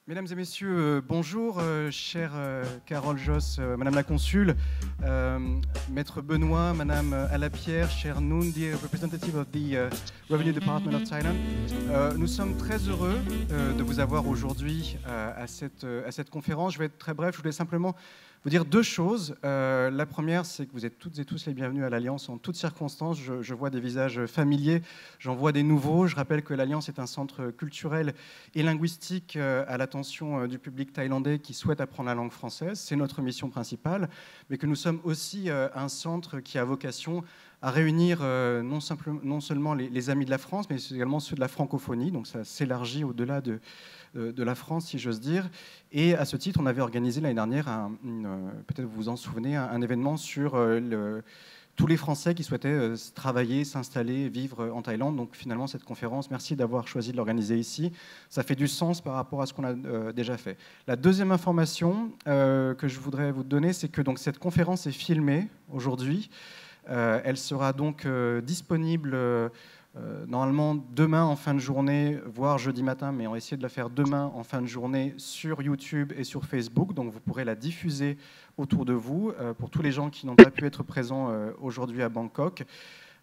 Mesdames et messieurs, bonjour, chère Carole Josse, Madame la Consul, Maître Benoît, Madame Alapierre, chère Noon, dear representative of the Revenue Department of Thailand. Nous sommes très heureux de vous avoir aujourd'hui à cette conférence. Je vais être très bref, je voulais simplement vous dire deux choses. La première, c'est que vous êtes toutes et tous les bienvenus à l'Alliance en toutes circonstances. Je vois des visages familiers, j'en vois des nouveaux. Je rappelle que l'Alliance est un centre culturel et linguistique à l'attention du public thaïlandais qui souhaite apprendre la langue française. C'est notre mission principale, mais que nous sommes aussi un centre qui a vocation à réunir non seulement les amis de la France, mais également ceux de la francophonie. Donc ça s'élargit au-delà de la France, si j'ose dire. Et à ce titre, on avait organisé l'année dernière, peut-être vous vous en souvenez, un événement sur tous les Français qui souhaitaient travailler, s'installer, vivre en Thaïlande. Donc finalement, cette conférence, merci d'avoir choisi de l'organiser ici. Ça fait du sens par rapport à ce qu'on a déjà fait. La deuxième information que je voudrais vous donner, c'est que donc, cette conférence est filmée aujourd'hui. Elle sera donc disponible normalement demain en fin de journée, voire jeudi matin, mais on va essayer de la faire demain en fin de journée sur YouTube et sur Facebook. Donc vous pourrez la diffuser autour de vous. Pour tous les gens qui n'ont pas pu être présents aujourd'hui à Bangkok,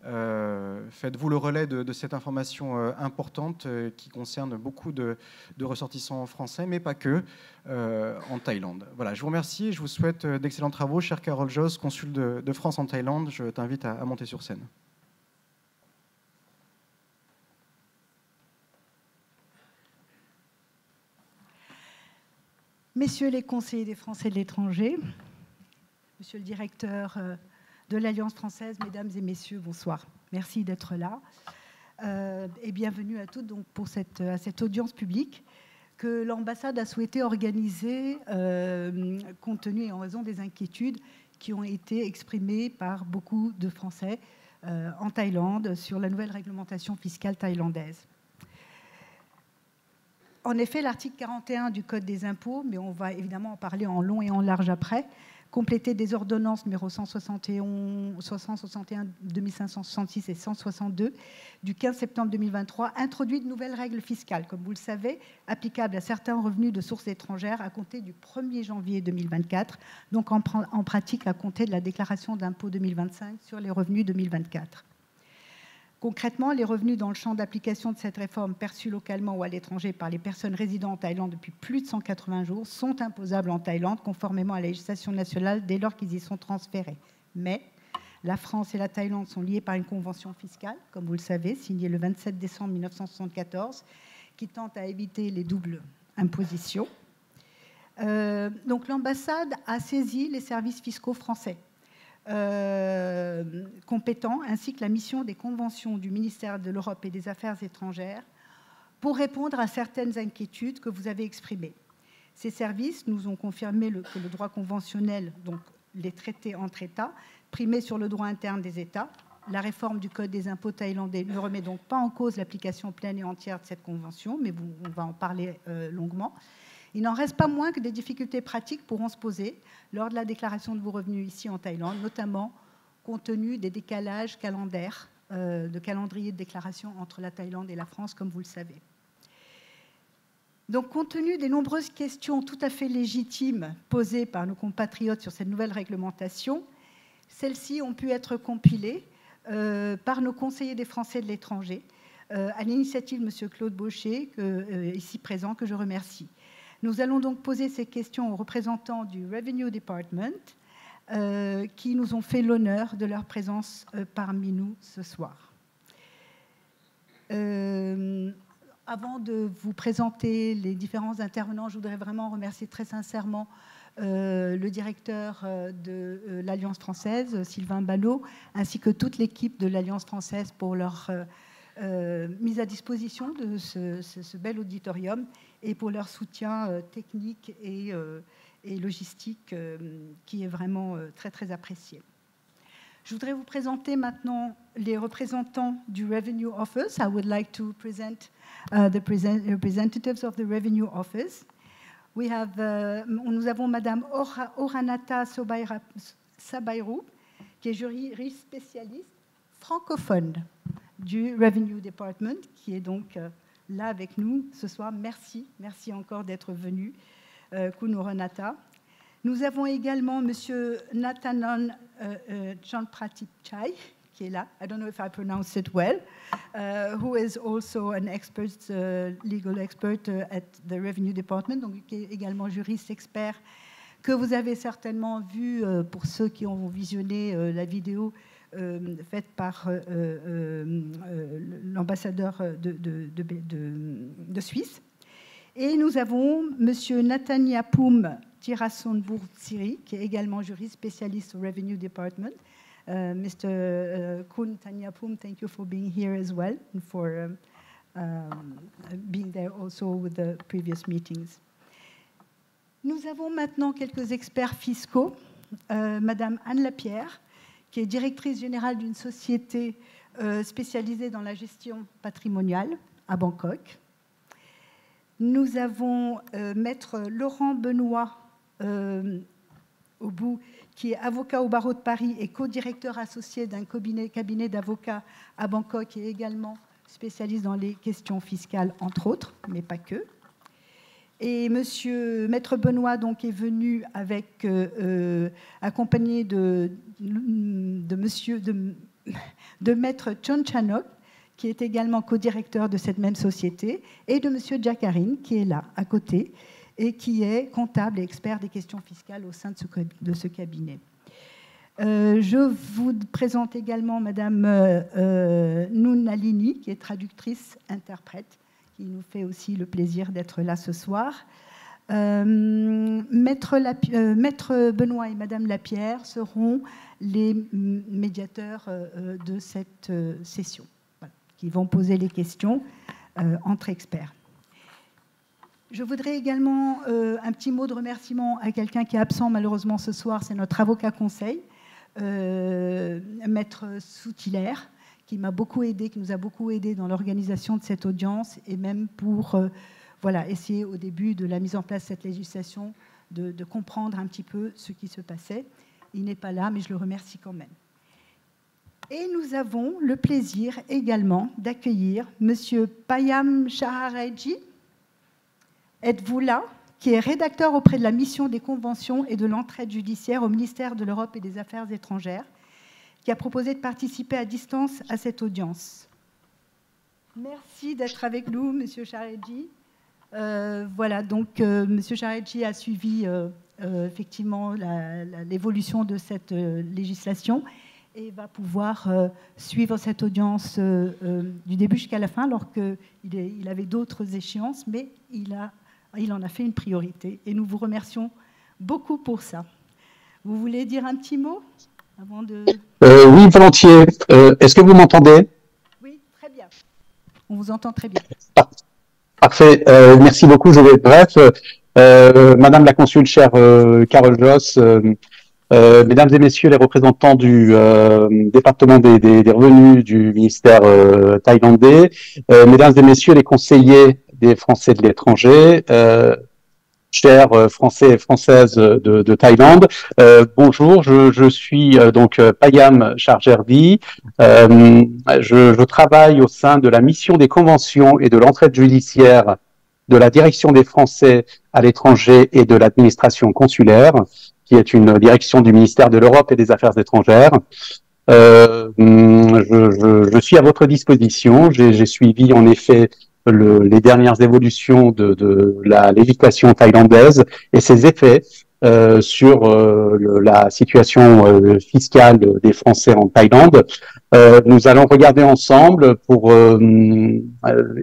faites-vous le relais de cette information importante qui concerne beaucoup de ressortissants français, mais pas que, en Thaïlande. Voilà, je vous remercie et je vous souhaite d'excellents travaux. Chère Carole Josse, consul de France en Thaïlande, je t'invite à monter sur scène. Messieurs les conseillers des Français de l'étranger, monsieur le directeur de l'Alliance française, mesdames et messieurs, bonsoir. Merci d'être là et bienvenue à toutes donc, à cette audience publique que l'ambassade a souhaité organiser compte tenu et en raison des inquiétudes qui ont été exprimées par beaucoup de Français en Thaïlande sur la nouvelle réglementation fiscale thaïlandaise. En effet, l'article 41 du Code des impôts, mais on va évidemment en parler en long et en large après, complété des ordonnances numéro 161, 2566 et 162 du 15 septembre 2023, introduit de nouvelles règles fiscales, comme vous le savez, applicables à certains revenus de sources étrangères à compter du 1er janvier 2024, donc en pratique à compter de la déclaration d'impôt 2025 sur les revenus 2024. Concrètement, les revenus dans le champ d'application de cette réforme perçus localement ou à l'étranger par les personnes résidant en Thaïlande depuis plus de 180 jours sont imposables en Thaïlande conformément à la législation nationale dès lors qu'ils y sont transférés. Mais la France et la Thaïlande sont liées par une convention fiscale, comme vous le savez, signée le 27 décembre 1974, qui tente à éviter les doubles impositions. Donc l'ambassade a saisi les services fiscaux français compétents, ainsi que la mission des conventions du ministère de l'Europe et des Affaires étrangères pour répondre à certaines inquiétudes que vous avez exprimées. Ces services nous ont confirmé que le droit conventionnel, donc les traités entre États, primait sur le droit interne des États. La réforme du Code des impôts thaïlandais ne remet donc pas en cause l'application pleine et entière de cette convention, mais on va en parler longuement. Il n'en reste pas moins que des difficultés pratiques pourront se poser lors de la déclaration de vos revenus ici en Thaïlande, notamment compte tenu des décalages calendaires, de calendrier de déclaration entre la Thaïlande et la France, comme vous le savez. Donc, compte tenu des nombreuses questions tout à fait légitimes posées par nos compatriotes sur cette nouvelle réglementation, celles-ci ont pu être compilées par nos conseillers des Français de l'étranger, à l'initiative de M. Claude Baucher, ici présent, que je remercie. Nous allons donc poser ces questions aux représentants du Revenue Department qui nous ont fait l'honneur de leur présence parmi nous ce soir. Avant de vous présenter les différents intervenants, je voudrais vraiment remercier très sincèrement le directeur de l'Alliance française, Sylvain Ballot, ainsi que toute l'équipe de l'Alliance française pour leur mise à disposition de ce bel auditorium et pour leur soutien technique et logistique qui est vraiment très, très apprécié. Je voudrais vous présenter maintenant les représentants du Revenue Office. I would like to present the representatives of the Revenue Office. Nous avons Madame Oranata Sabayru, qui est juriste spécialiste francophone du Revenue Department, qui est donc là avec nous ce soir. Merci, merci encore d'être venu, Kuno Renata. Nous avons également Monsieur Nathanon Chanpratichai, qui est là. I don't know if I pronounce it well, who is also an expert, legal expert at the Revenue Department, donc qui est également juriste expert, que vous avez certainement vu pour ceux qui ont visionné la vidéo faite par l'ambassadeur de Suisse. Et nous avons Monsieur Nathaniapoum Tirasonbourg-Tsiri, qui est également juriste spécialiste au Revenue Department. Mr. Kun Taniapoum, thank you for being here as well and for being there also with the previous meetings. Nous avons maintenant quelques experts fiscaux. Madame Anne Lapierre, qui est directrice générale d'une société spécialisée dans la gestion patrimoniale à Bangkok. Nous avons Maître Laurent Benoît au bout, qui est avocat au barreau de Paris et co-directeur associé d'un cabinet d'avocats à Bangkok et également spécialiste dans les questions fiscales, entre autres, mais pas que. Et Maître Benoît donc, est venu avec, accompagné de Maître Chonchanok, qui est également co-directeur de cette même société, et de Monsieur Jackarine, qui est là, à côté, et qui est comptable et expert des questions fiscales au sein de ce cabinet. Je vous présente également Madame Noun Nalini, qui est traductrice-interprète, qui nous fait aussi le plaisir d'être là ce soir. Maître Benoît et Madame Lapierre seront les médiateurs de cette session, voilà, qui vont poser les questions entre experts. Je voudrais également un petit mot de remerciement à quelqu'un qui est absent malheureusement ce soir, c'est notre avocat conseil, Maître Soutilaire, qui m'a beaucoup aidé, qui nous a beaucoup aidé dans l'organisation de cette audience et même pour voilà, essayer au début de la mise en place de cette législation de comprendre un petit peu ce qui se passait. Il n'est pas là, mais je le remercie quand même. Et nous avons le plaisir également d'accueillir Monsieur Payam Shaharedji. Êtes-vous là, qui est rédacteur auprès de la mission des conventions et de l'entraide judiciaire au ministère de l'Europe et des Affaires étrangères, qui a proposé de participer à distance à cette audience. Merci d'être avec nous, Monsieur Shaharedji. Voilà, donc Monsieur Shaharedji a suivi effectivement l'évolution de cette législation et va pouvoir suivre cette audience du début jusqu'à la fin, alors qu'il avait d'autres échéances, mais il en a fait une priorité. Et nous vous remercions beaucoup pour ça. Vous voulez dire un petit mot avant de... Oui, volontiers. Est-ce que vous m'entendez? Oui, très bien. On vous entend très bien. Parfait. Merci beaucoup. Je vais être bref. Madame la consul, chère Carole Joss, mesdames et messieurs les représentants du département des revenus du ministère thaïlandais, mesdames et messieurs les conseillers des Français de l'étranger, chers Français et Françaises de Thaïlande, bonjour, je suis donc Payam Chargerdi. Je travaille au sein de la mission des conventions et de l'entraide judiciaire de la direction des Français à l'étranger et de l'administration consulaire, qui est une direction du ministère de l'Europe et des Affaires étrangères. Je suis à votre disposition. J'ai suivi en effet les dernières évolutions de la législation thaïlandaise et ses effets sur la situation fiscale des Français en Thaïlande. Nous allons regarder ensemble pour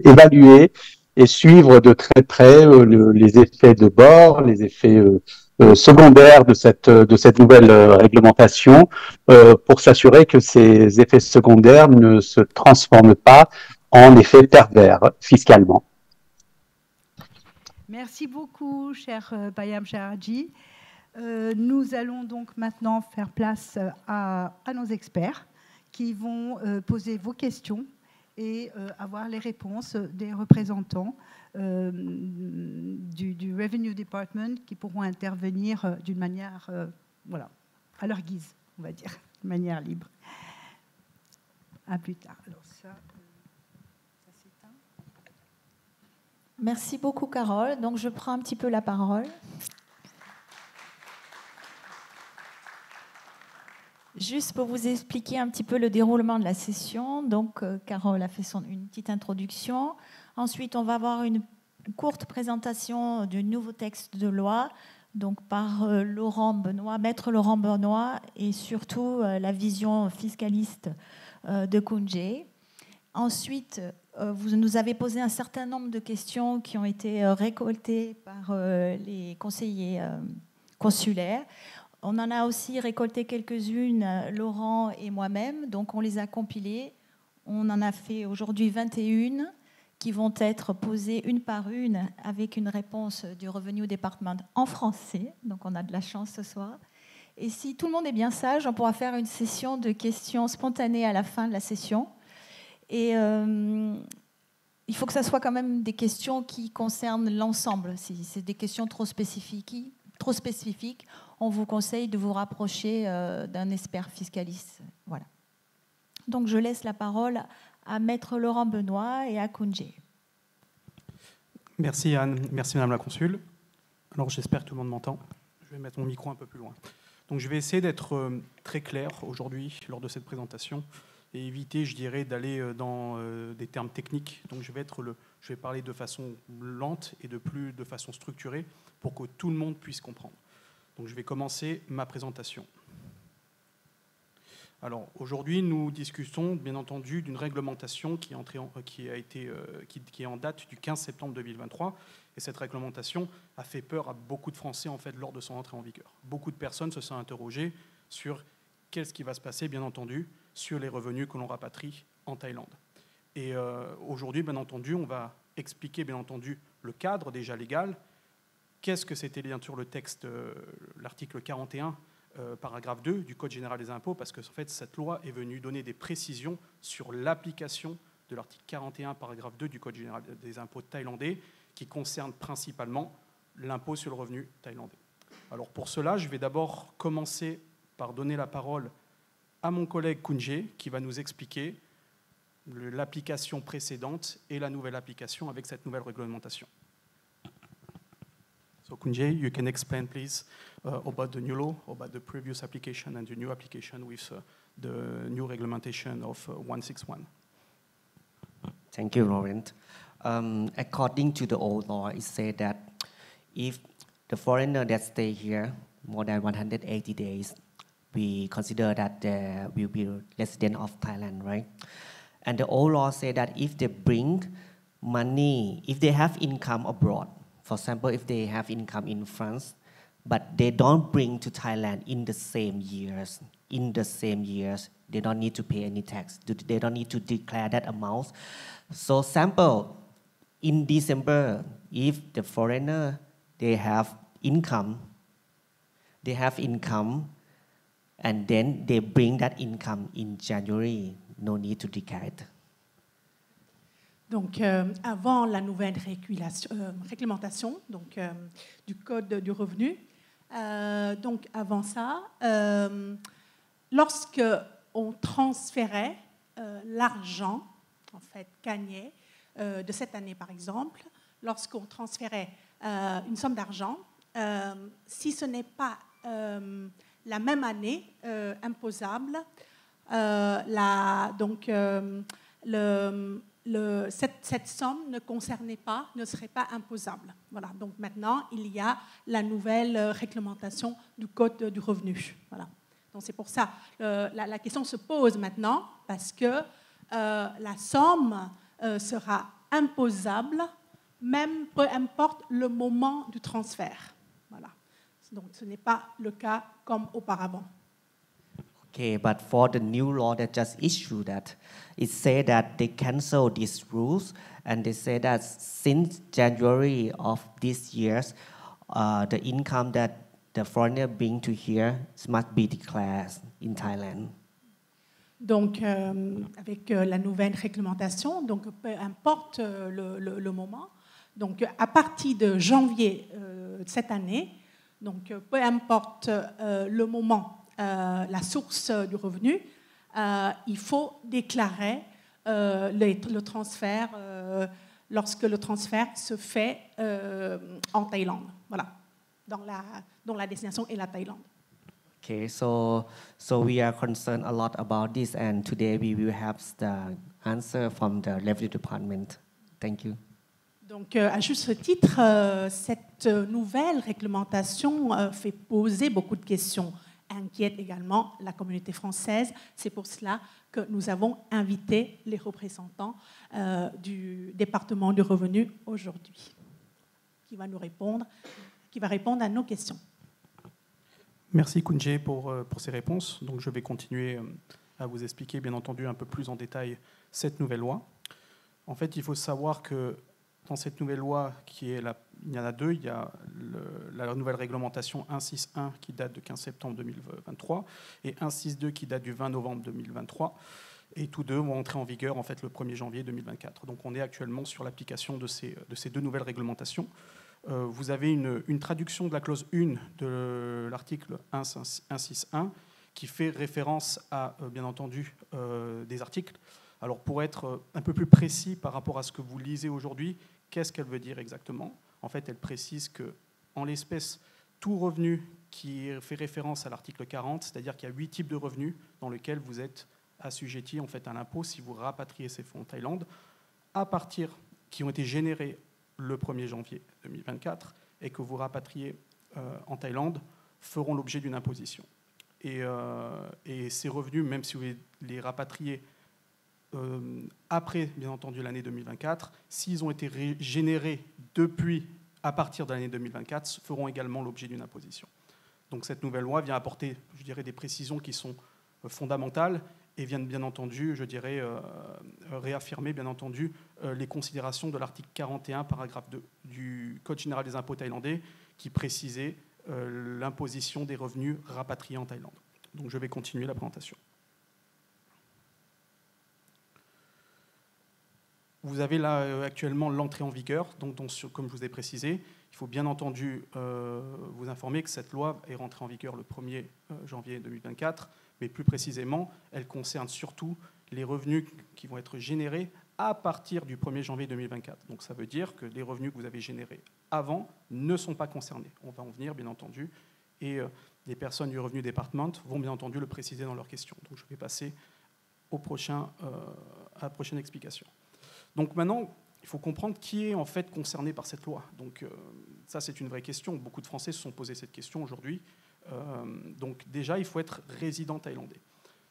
évaluer et suivre de très près les effets de bord, les effets secondaires de cette nouvelle réglementation pour s'assurer que ces effets secondaires ne se transforment pas en effets pervers fiscalement. Merci beaucoup, cher Payam Shaharedji. Nous allons donc maintenant faire place à nos experts qui vont poser vos questions et avoir les réponses des représentants du Revenue Department qui pourront intervenir d'une manière, voilà, à leur guise, on va dire, de manière libre. À plus tard. Alors ça s'éteint. Merci beaucoup, Carole. Donc, je prends un petit peu la parole. Juste pour vous expliquer un petit peu le déroulement de la session. Donc, Carole a fait une petite introduction. Ensuite, on va avoir une courte présentation du nouveau texte de loi, donc par Maître Laurent Benoît, et surtout la vision fiscaliste de Koundé. Ensuite, vous nous avez posé un certain nombre de questions qui ont été récoltées par les conseillers consulaires. On en a aussi récolté quelques-unes, Laurent et moi-même, donc on les a compilées. On en a fait aujourd'hui 21 qui vont être posées une par une avec une réponse du Revenue Department en français, donc on a de la chance ce soir. Et si tout le monde est bien sage, on pourra faire une session de questions spontanées à la fin de la session. Et il faut que ça soit quand même des questions qui concernent l'ensemble. Si c'est des questions trop spécifiques, on vous conseille de vous rapprocher d'un expert fiscaliste. Voilà. Donc je laisse la parole à Maître Laurent Benoît et à Koundé. Merci Anne, merci Madame la Consul. Alors j'espère que tout le monde m'entend. Je vais mettre mon micro un peu plus loin. Donc je vais essayer d'être très clair aujourd'hui lors de cette présentation et éviter, je dirais, d'aller dans des termes techniques. Donc je vais parler de façon lente et de façon structurée pour que tout le monde puisse comprendre. Donc je vais commencer ma présentation. Alors aujourd'hui, nous discutons bien entendu d'une réglementation qui est en date du 15 septembre 2023. Et cette réglementation a fait peur à beaucoup de Français en fait, lors de son entrée en vigueur. Beaucoup de personnes se sont interrogées sur qu'est-ce qui va se passer, bien entendu, sur les revenus que l'on rapatrie en Thaïlande. Et aujourd'hui, bien entendu, on va expliquer bien entendu le cadre déjà légal. Qu'est-ce que c'était bien sûr le texte, l'article 41, paragraphe 2 du Code général des impôts, parce que en fait, cette loi est venue donner des précisions sur l'application de l'article 41, paragraphe 2 du Code général des impôts thaïlandais, qui concerne principalement l'impôt sur le revenu thaïlandais. Alors pour cela, je vais d'abord commencer par donner la parole à mon collègue Koundé, qui va nous expliquer l'application précédente et la nouvelle application avec cette nouvelle réglementation. So Koundé, you can explain please about the new law, about the previous application and the new application with the new regulation of 161. Thank you, Laurent. According to the old law, it said that if the foreigner that stay here more than 180 days, we consider that they will be resident of Thailand, right? And the old law said that if they bring money, if they have income abroad, for example, if they have income in France, but they don't bring to Thailand in the same years, they don't need to pay any tax. They don't need to declare that amount. So sample, in December, if the foreigner, they have income, and then they bring that income in January, no need to declare it. Donc, avant la nouvelle réglementation donc, du Code du revenu, donc avant ça, lorsque on transférait l'argent, en fait, gagné de cette année, par exemple, lorsqu'on transférait une somme d'argent, si ce n'est pas la même année imposable, cette somme ne serait pas imposable. Voilà. Donc maintenant, il y a la nouvelle réglementation du Code du revenu. Voilà. Donc c'est pour ça la question se pose maintenant parce que la somme sera imposable, même peu importe le moment du transfert. Voilà. Donc ce n'est pas le cas comme auparavant. Okay, but for the new law that just issued that, it said that they cancel these rules and they say that since January of this year, the income that the foreigner bring to here must be declared in Thailand. Donc, avec la nouvelle réglementation, donc peu importe le moment, donc à partir de janvier cette année, donc peu importe le moment, la source du revenu, il faut déclarer le transfert lorsque le transfert se fait en Thaïlande, voilà, dont la destination est la Thaïlande. Okay, so we are concerned a lot about this, and today we will have the answer from the Revenue Department. Thank you. Donc, à juste titre, cette nouvelle réglementation fait poser beaucoup de questions, inquiète également la communauté française. C'est pour cela que nous avons invité les représentants du département du revenu aujourd'hui, qui va répondre à nos questions. Merci Kunje pour ces réponses. Donc, je vais continuer à vous expliquer, bien entendu, un peu plus en détail cette nouvelle loi. En fait, il faut savoir que dans cette nouvelle loi, il y en a deux. Il y a la nouvelle réglementation 161 qui date de 15 septembre 2023 et 162 qui date du 20 novembre 2023. Et tous deux vont entrer en vigueur en fait, le 1er janvier 2024. Donc on est actuellement sur l'application de ces deux nouvelles réglementations. Vous avez une traduction de la clause 1 de l'article 161 qui fait référence à, bien entendu, des articles. Alors pour être un peu plus précis par rapport à ce que vous lisez aujourd'hui, qu'est-ce qu'elle veut dire exactement? En fait, elle précise qu'en l'espèce, tout revenu qui fait référence à l'article 40, c'est-à-dire qu'il y a 8 types de revenus dans lesquels vous êtes assujetti en fait, à l'impôt si vous rapatriez ces fonds en Thaïlande, qui ont été générés le 1er janvier 2024 et que vous rapatriez en Thaïlande, feront l'objet d'une imposition. Et ces revenus, même si vous les rapatriez après, bien entendu, l'année 2024, s'ils ont été générés à partir de l'année 2024, feront également l'objet d'une imposition. Donc cette nouvelle loi vient apporter, je dirais, des précisions qui sont fondamentales et vient, bien entendu, je dirais, réaffirmer, bien entendu, les considérations de l'article 41, paragraphe 2 du Code général des impôts thaïlandais, qui précisait l'imposition des revenus rapatriés en Thaïlande. Donc je vais continuer la présentation. Vous avez là actuellement l'entrée en vigueur, donc comme je vous ai précisé, il faut bien entendu vous informer que cette loi est rentrée en vigueur le 1er janvier 2024, mais plus précisément, elle concerne surtout les revenus qui vont être générés à partir du 1er janvier 2024. Donc ça veut dire que les revenus que vous avez générés avant ne sont pas concernés. On va en venir, bien entendu, et les personnes du Revenu Department vont bien entendu le préciser dans leurs questions. Donc je vais passer à la prochaine explication. Donc maintenant, il faut comprendre qui est en fait concerné par cette loi. Donc ça, c'est une vraie question. Beaucoup de Français se sont posé cette question aujourd'hui. Donc déjà, il faut être résident thaïlandais.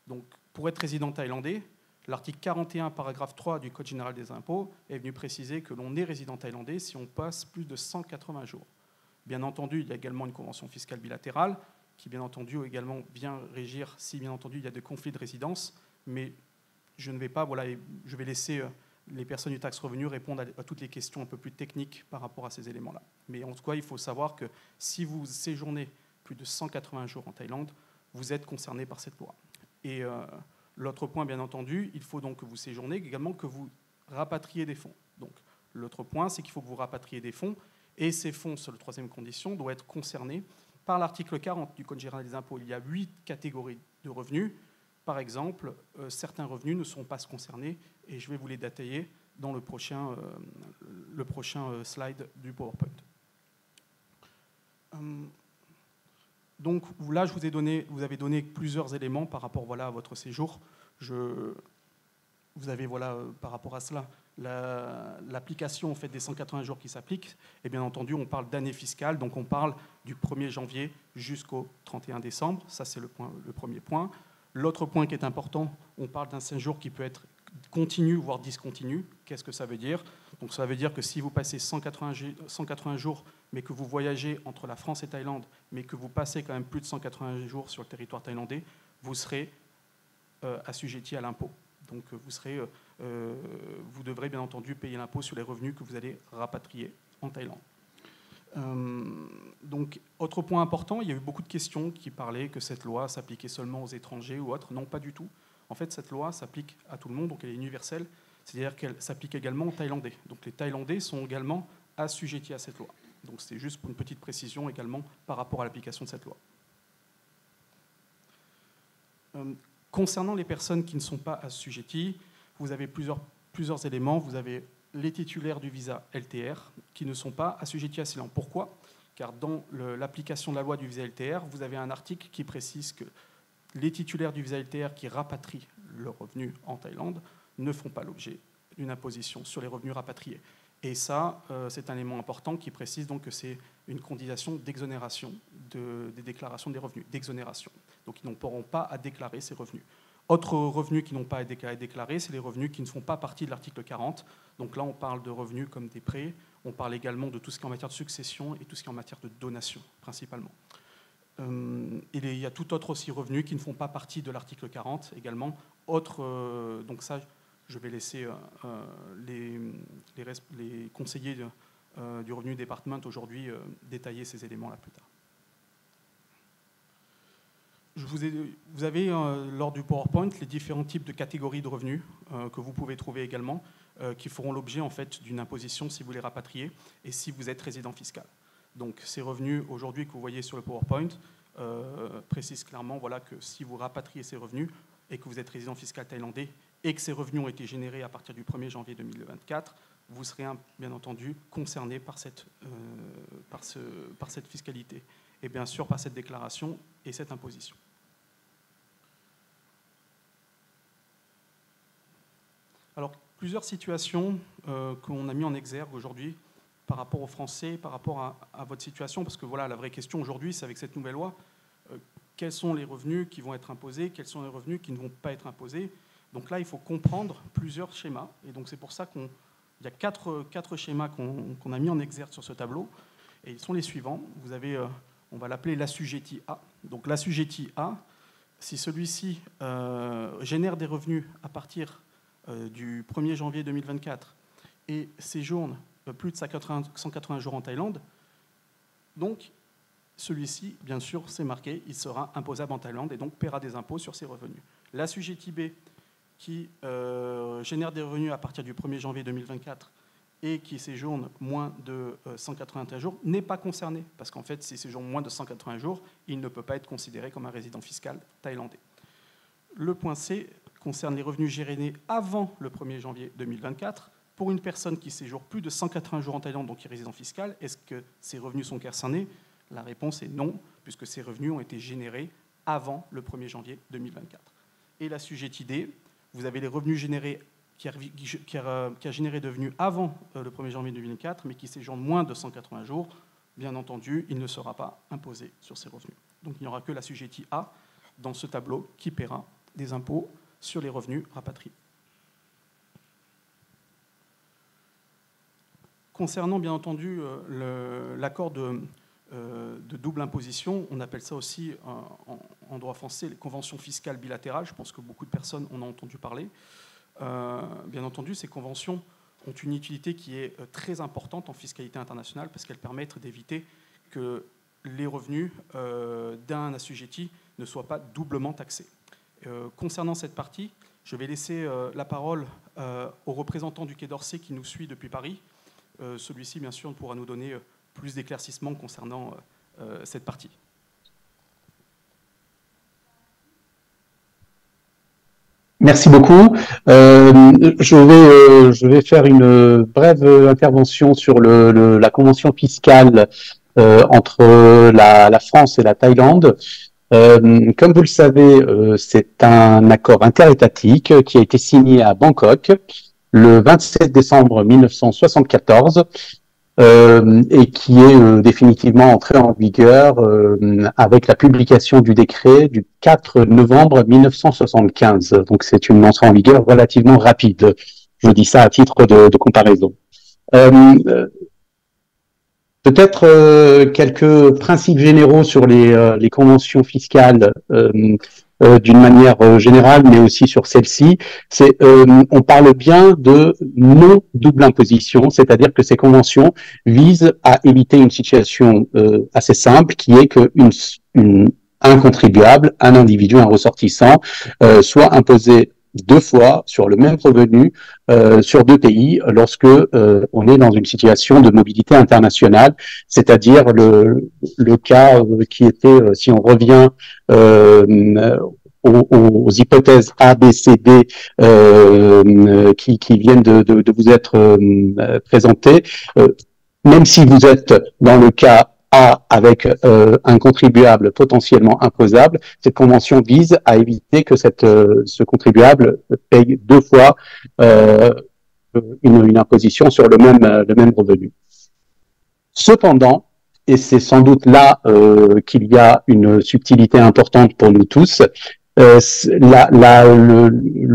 Donc pour être résident thaïlandais, l'article 41, paragraphe 3 du Code général des impôts est venu préciser que l'on est résident thaïlandais si on passe plus de 180 jours. Bien entendu, il y a également une convention fiscale bilatérale qui, bien entendu, également vient régir si, bien entendu, il y a des conflits de résidence. Mais je ne vais pas, voilà, je vais laisser les personnes du taxe revenu répondent à toutes les questions un peu plus techniques par rapport à ces éléments-là. Mais en tout cas, il faut savoir que si vous séjournez plus de 180 jours en Thaïlande, vous êtes concerné par cette loi. Et l'autre point, bien entendu, il faut donc que vous séjournez, également que vous rapatriez des fonds. Donc l'autre point, c'est qu'il faut que vous rapatriez des fonds, et ces fonds, sur la troisième condition, doivent être concernés par l'article 40 du Code général des impôts. Il y a 8 catégories de revenus. Par exemple, certains revenus ne sont pas concernés, et je vais vous les détailler dans le prochain slide du PowerPoint. Donc là, vous avez donné plusieurs éléments par rapport voilà, à votre séjour. Vous avez voilà, par rapport à cela l'application en fait, des 180 jours qui s'appliquent. Et bien entendu, on parle d'année fiscale, donc on parle du 1er janvier jusqu'au 31 décembre. Ça, c'est le premier point. L'autre point qui est important, on parle d'un séjour qui peut être continu, voire discontinu. Qu'est-ce que ça veut dire? Donc ça veut dire que si vous passez 180 jours, mais que vous voyagez entre la France et Thaïlande, mais que vous passez quand même plus de 180 jours sur le territoire thaïlandais, vous serez assujetti à l'impôt. Donc vous devrez bien entendu payer l'impôt sur les revenus que vous allez rapatrier en Thaïlande. Donc, autre point important, il y a eu beaucoup de questions qui parlaient que cette loi s'appliquait seulement aux étrangers ou autres. Non, pas du tout. En fait, cette loi s'applique à tout le monde, donc elle est universelle, c'est-à-dire qu'elle s'applique également aux Thaïlandais. Donc les Thaïlandais sont également assujettis à cette loi. Donc c'est juste pour une petite précision également par rapport à l'application de cette loi. Concernant les personnes qui ne sont pas assujetties, vous avez plusieurs éléments. Vous avez les titulaires du visa LTR qui ne sont pas assujettis à ces langues. Pourquoi? Car dans l'application de la loi du visa LTR, vous avez un article qui précise que les titulaires du visa LTR qui rapatrient leurs revenus en Thaïlande ne font pas l'objet d'une imposition sur les revenus rapatriés. Et ça, c'est un élément important qui précise donc que c'est une condition d'exonération des déclarations des revenus, d'exonération. Donc ils n'auront pas à déclarer ces revenus. Autres revenus qui n'ont pas à déclarer, c'est les revenus qui ne font pas partie de l'article 40. Donc là, on parle de revenus comme des prêts, on parle également de tout ce qui est en matière de succession et tout ce qui est en matière de donation, principalement. Il y a tout autre aussi revenus qui ne font pas partie de l'article 40 également. Donc ça, je vais laisser les conseillers du Revenue Department aujourd'hui détailler ces éléments-là plus tard. Vous avez lors du PowerPoint les différents types de catégories de revenus que vous pouvez trouver également, qui feront l'objet en fait d'une imposition si vous les rapatriez et si vous êtes résident fiscal. Donc ces revenus aujourd'hui que vous voyez sur le PowerPoint précisent clairement voilà, que si vous rapatriez ces revenus et que vous êtes résident fiscal thaïlandais et que ces revenus ont été générés à partir du 1er janvier 2024, vous serez bien entendu concerné par cette fiscalité et bien sûr par cette déclaration et cette imposition. Alors, plusieurs situations qu'on a mis en exergue aujourd'hui par rapport aux Français, par rapport à votre situation, parce que voilà, la vraie question aujourd'hui, c'est avec cette nouvelle loi, quels sont les revenus qui vont être imposés, quels sont les revenus qui ne vont pas être imposés. Donc là, il faut comprendre plusieurs schémas, et donc c'est pour ça qu'il y a quatre schémas qu'on a mis en exergue sur ce tableau, et ils sont les suivants. Vous avez, on va l'appeler l'assujetti A. Donc l'assujetti A, si celui-ci génère des revenus à partir du 1er janvier 2024 et séjourne plus de 180 jours en Thaïlande, donc celui-ci, bien sûr, c'est marqué, il sera imposable en Thaïlande et donc paiera des impôts sur ses revenus. L'assujetti B, qui génère des revenus à partir du 1er janvier 2024 et qui séjourne moins de 181 jours, n'est pas concerné, parce qu'en fait, s'il séjourne moins de 180 jours, il ne peut pas être considéré comme un résident fiscal thaïlandais. Le point C concerne les revenus générés avant le 1er janvier 2024. Pour une personne qui séjourne plus de 180 jours en Thaïlande, donc qui est résident fiscal, est-ce que ces revenus sont concernés? La réponse est non, puisque ces revenus ont été générés avant le 1er janvier 2024. Et l'assujetti D, vous avez les revenus générés qui a généré de revenus avant le 1er janvier 2004, mais qui séjourne moins de 180 jours. Bien entendu, il ne sera pas imposé sur ces revenus. Donc il n'y aura que l'assujetti A dans ce tableau qui paiera des impôts sur les revenus rapatriés. Concernant bien entendu l'accord de double imposition, on appelle ça aussi en droit français les conventions fiscales bilatérales. Je pense que beaucoup de personnes en ont entendu parler. Bien entendu, ces conventions ont une utilité qui est très importante en fiscalité internationale parce qu'elles permettent d'éviter que les revenus d'un assujetti ne soient pas doublement taxés. Concernant cette partie, je vais laisser la parole au représentant du Quai d'Orsay qui nous suit depuis Paris. Celui-ci, bien sûr, pourra nous donner plus d'éclaircissements concernant cette partie. Merci beaucoup. Je vais faire une brève intervention sur la convention fiscale entre la France et la Thaïlande. Comme vous le savez, c'est un accord interétatique qui a été signé à Bangkok le 27 décembre 1974 et qui est définitivement entré en vigueur avec la publication du décret du 4 novembre 1975. Donc c'est une entrée en vigueur relativement rapide. Je dis ça à titre de comparaison. Peut-être quelques principes généraux sur les conventions fiscales d'une manière générale, mais aussi sur celle-ci. On parle bien de non double imposition, c'est-à-dire que ces conventions visent à éviter une situation assez simple, qui est que un contribuable, un individu, un ressortissant, soit imposé deux fois sur le même revenu sur deux pays lorsque on est dans une situation de mobilité internationale, c'est-à-dire le cas qui était, si on revient aux hypothèses A, B, C, D qui viennent de vous être présentées, même si vous êtes dans le cas A avec un contribuable potentiellement imposable, cette convention vise à éviter que ce contribuable paye deux fois une imposition sur le même revenu. Cependant, et c'est sans doute là qu'il y a une subtilité importante pour nous tous,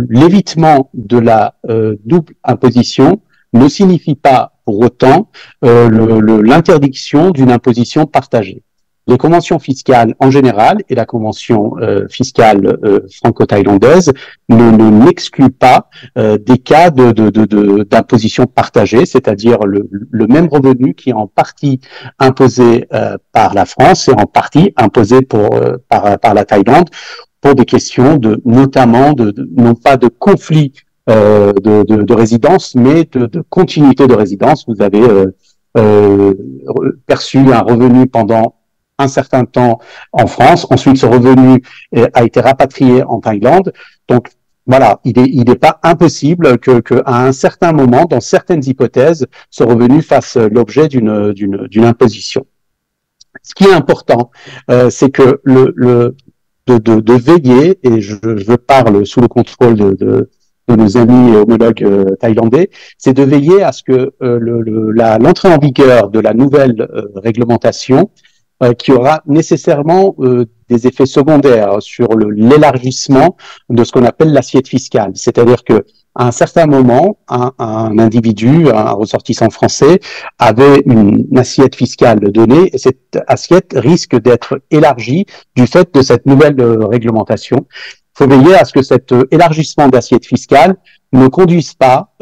l'évitement de la double imposition ne signifie pas pour autant l'interdiction d'une imposition partagée. Les conventions fiscales en général et la convention fiscale franco-thaïlandaise n'excluent pas des cas d'imposition partagée, c'est-à-dire le même revenu qui est en partie imposé par la France et en partie imposé par la Thaïlande pour des questions notamment non pas de conflit de résidence, mais de continuité de résidence. Vous avez perçu un revenu pendant un certain temps en France, ensuite ce revenu a été rapatrié en Thaïlande. Donc voilà, il n'est pas impossible qu'à un certain moment, dans certaines hypothèses, ce revenu fasse l'objet d'une imposition. Ce qui est important, c'est que de veiller, et je parle sous le contrôle de nos amis homologues thaïlandais, c'est de veiller à ce que l'entrée en vigueur de la nouvelle réglementation qui aura nécessairement des effets secondaires sur l'élargissement de ce qu'on appelle l'assiette fiscale. C'est-à-dire que à un certain moment, un individu, un ressortissant français, avait une assiette fiscale donnée et cette assiette risque d'être élargie du fait de cette nouvelle réglementation. Il faut veiller à ce que cet élargissement d'assiette fiscale ne conduise pas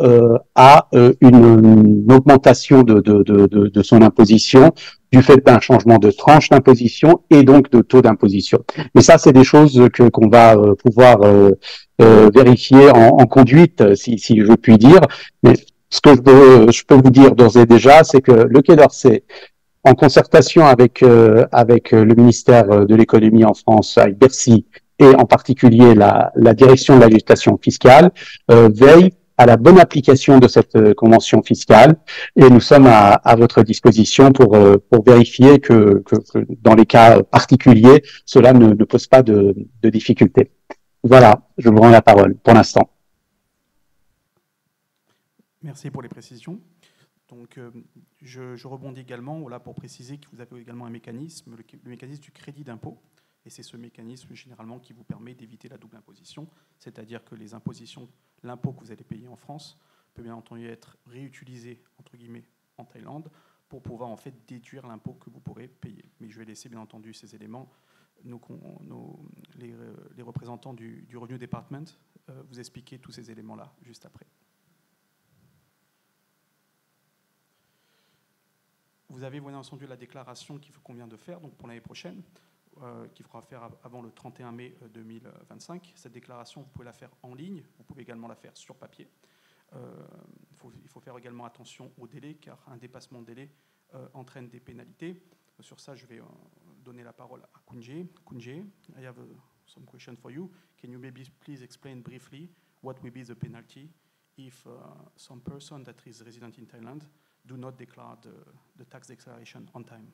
à une augmentation de son imposition du fait d'un changement de tranche d'imposition et donc de taux d'imposition. Mais ça, c'est des choses qu'on va pouvoir vérifier en conduite, si je puis dire. Mais ce que je peux vous dire d'ores et déjà, c'est que le Quai d'Orsay, en concertation avec le ministère de l'économie en France, avec Bercy, et en particulier la direction de la législation fiscale, veille à la bonne application de cette convention fiscale et nous sommes à votre disposition pour vérifier que dans les cas particuliers, cela ne pose pas de difficultés. Voilà, je vous rends la parole pour l'instant. Merci pour les précisions. Donc, je rebondis également là pour préciser que vous avez également un mécanisme, le mécanisme du crédit d'impôt. Et c'est ce mécanisme généralement qui vous permet d'éviter la double imposition, c'est-à-dire que les impositions, l'impôt que vous allez payer en France peut bien entendu être réutilisé entre guillemets en Thaïlande pour pouvoir en fait déduire l'impôt que vous pourrez payer. Mais je vais laisser bien entendu ces éléments, les représentants du Revenue Department vous expliquer tous ces éléments-là juste après. Vous avez bien entendu la déclaration qu'on vient de faire donc pour l'année prochaine. Qu'il faudra faire avant le 31 mai 2025. Cette déclaration, vous pouvez la faire en ligne, vous pouvez également la faire sur papier. Il faut faire également attention au délai, car un dépassement de délai entraîne des pénalités. Sur ça, je vais donner la parole à Kunje. Kunje, I have some question for you. Can you maybe please explain briefly what will be the penalty if some person that is resident in Thailand do not declare the tax declaration on time?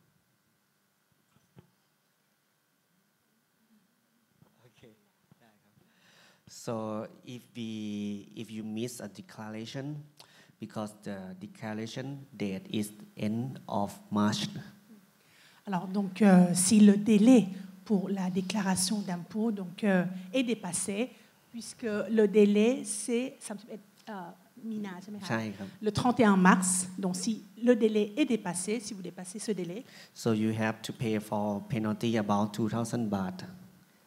So if you miss a declaration, because the declaration date is end of March. Alors donc si le délai pour la déclaration d'impôt donc est dépassé, puisque le délai c'est le 31 mars. Donc si le délai est dépassé, si vous dépassez ce délai. So you have to pay for penalty about 2,000 baht.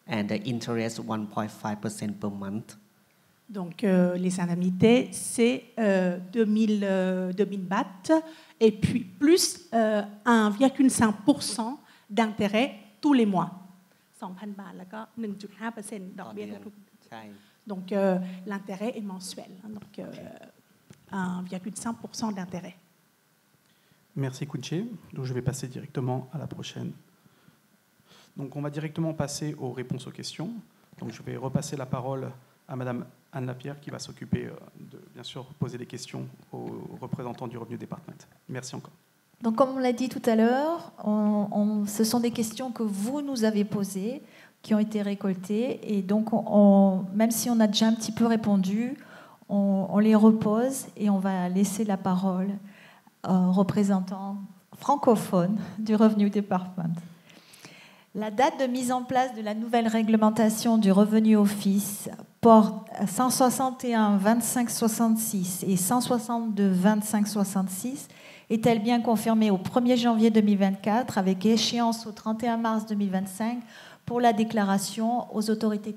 And the interest 1.5% per month. Donc les indemnités c'est 2000 bahts et puis plus 1,5% d'intérêt tous les mois. 2,000 bahts แล้วก็ 1.5% ดอกเบี้ยทุกๆ Donc l'intérêt est mensuel, donc 1,5% d'intérêt. Merci Kunche. Donc je vais passer directement à la prochaine. Donc on va directement passer aux réponses aux questions. Donc je vais repasser la parole à Madame Anne Lapierre qui va s'occuper de, bien sûr, poser des questions aux représentants du Revenue Department. Merci encore. Donc, comme on l'a dit tout à l'heure, ce sont des questions que vous nous avez posées, qui ont été récoltées. Et donc, même si on a déjà un petit peu répondu, on les repose et on va laisser la parole aux représentants francophones du Revenue Department. La date de mise en place de la nouvelle réglementation du Revenu Office porte 161-2566 et 162-2566 est-elle bien confirmée au 1er janvier 2024 avec échéance au 31 mars 2025 pour la déclaration aux autorités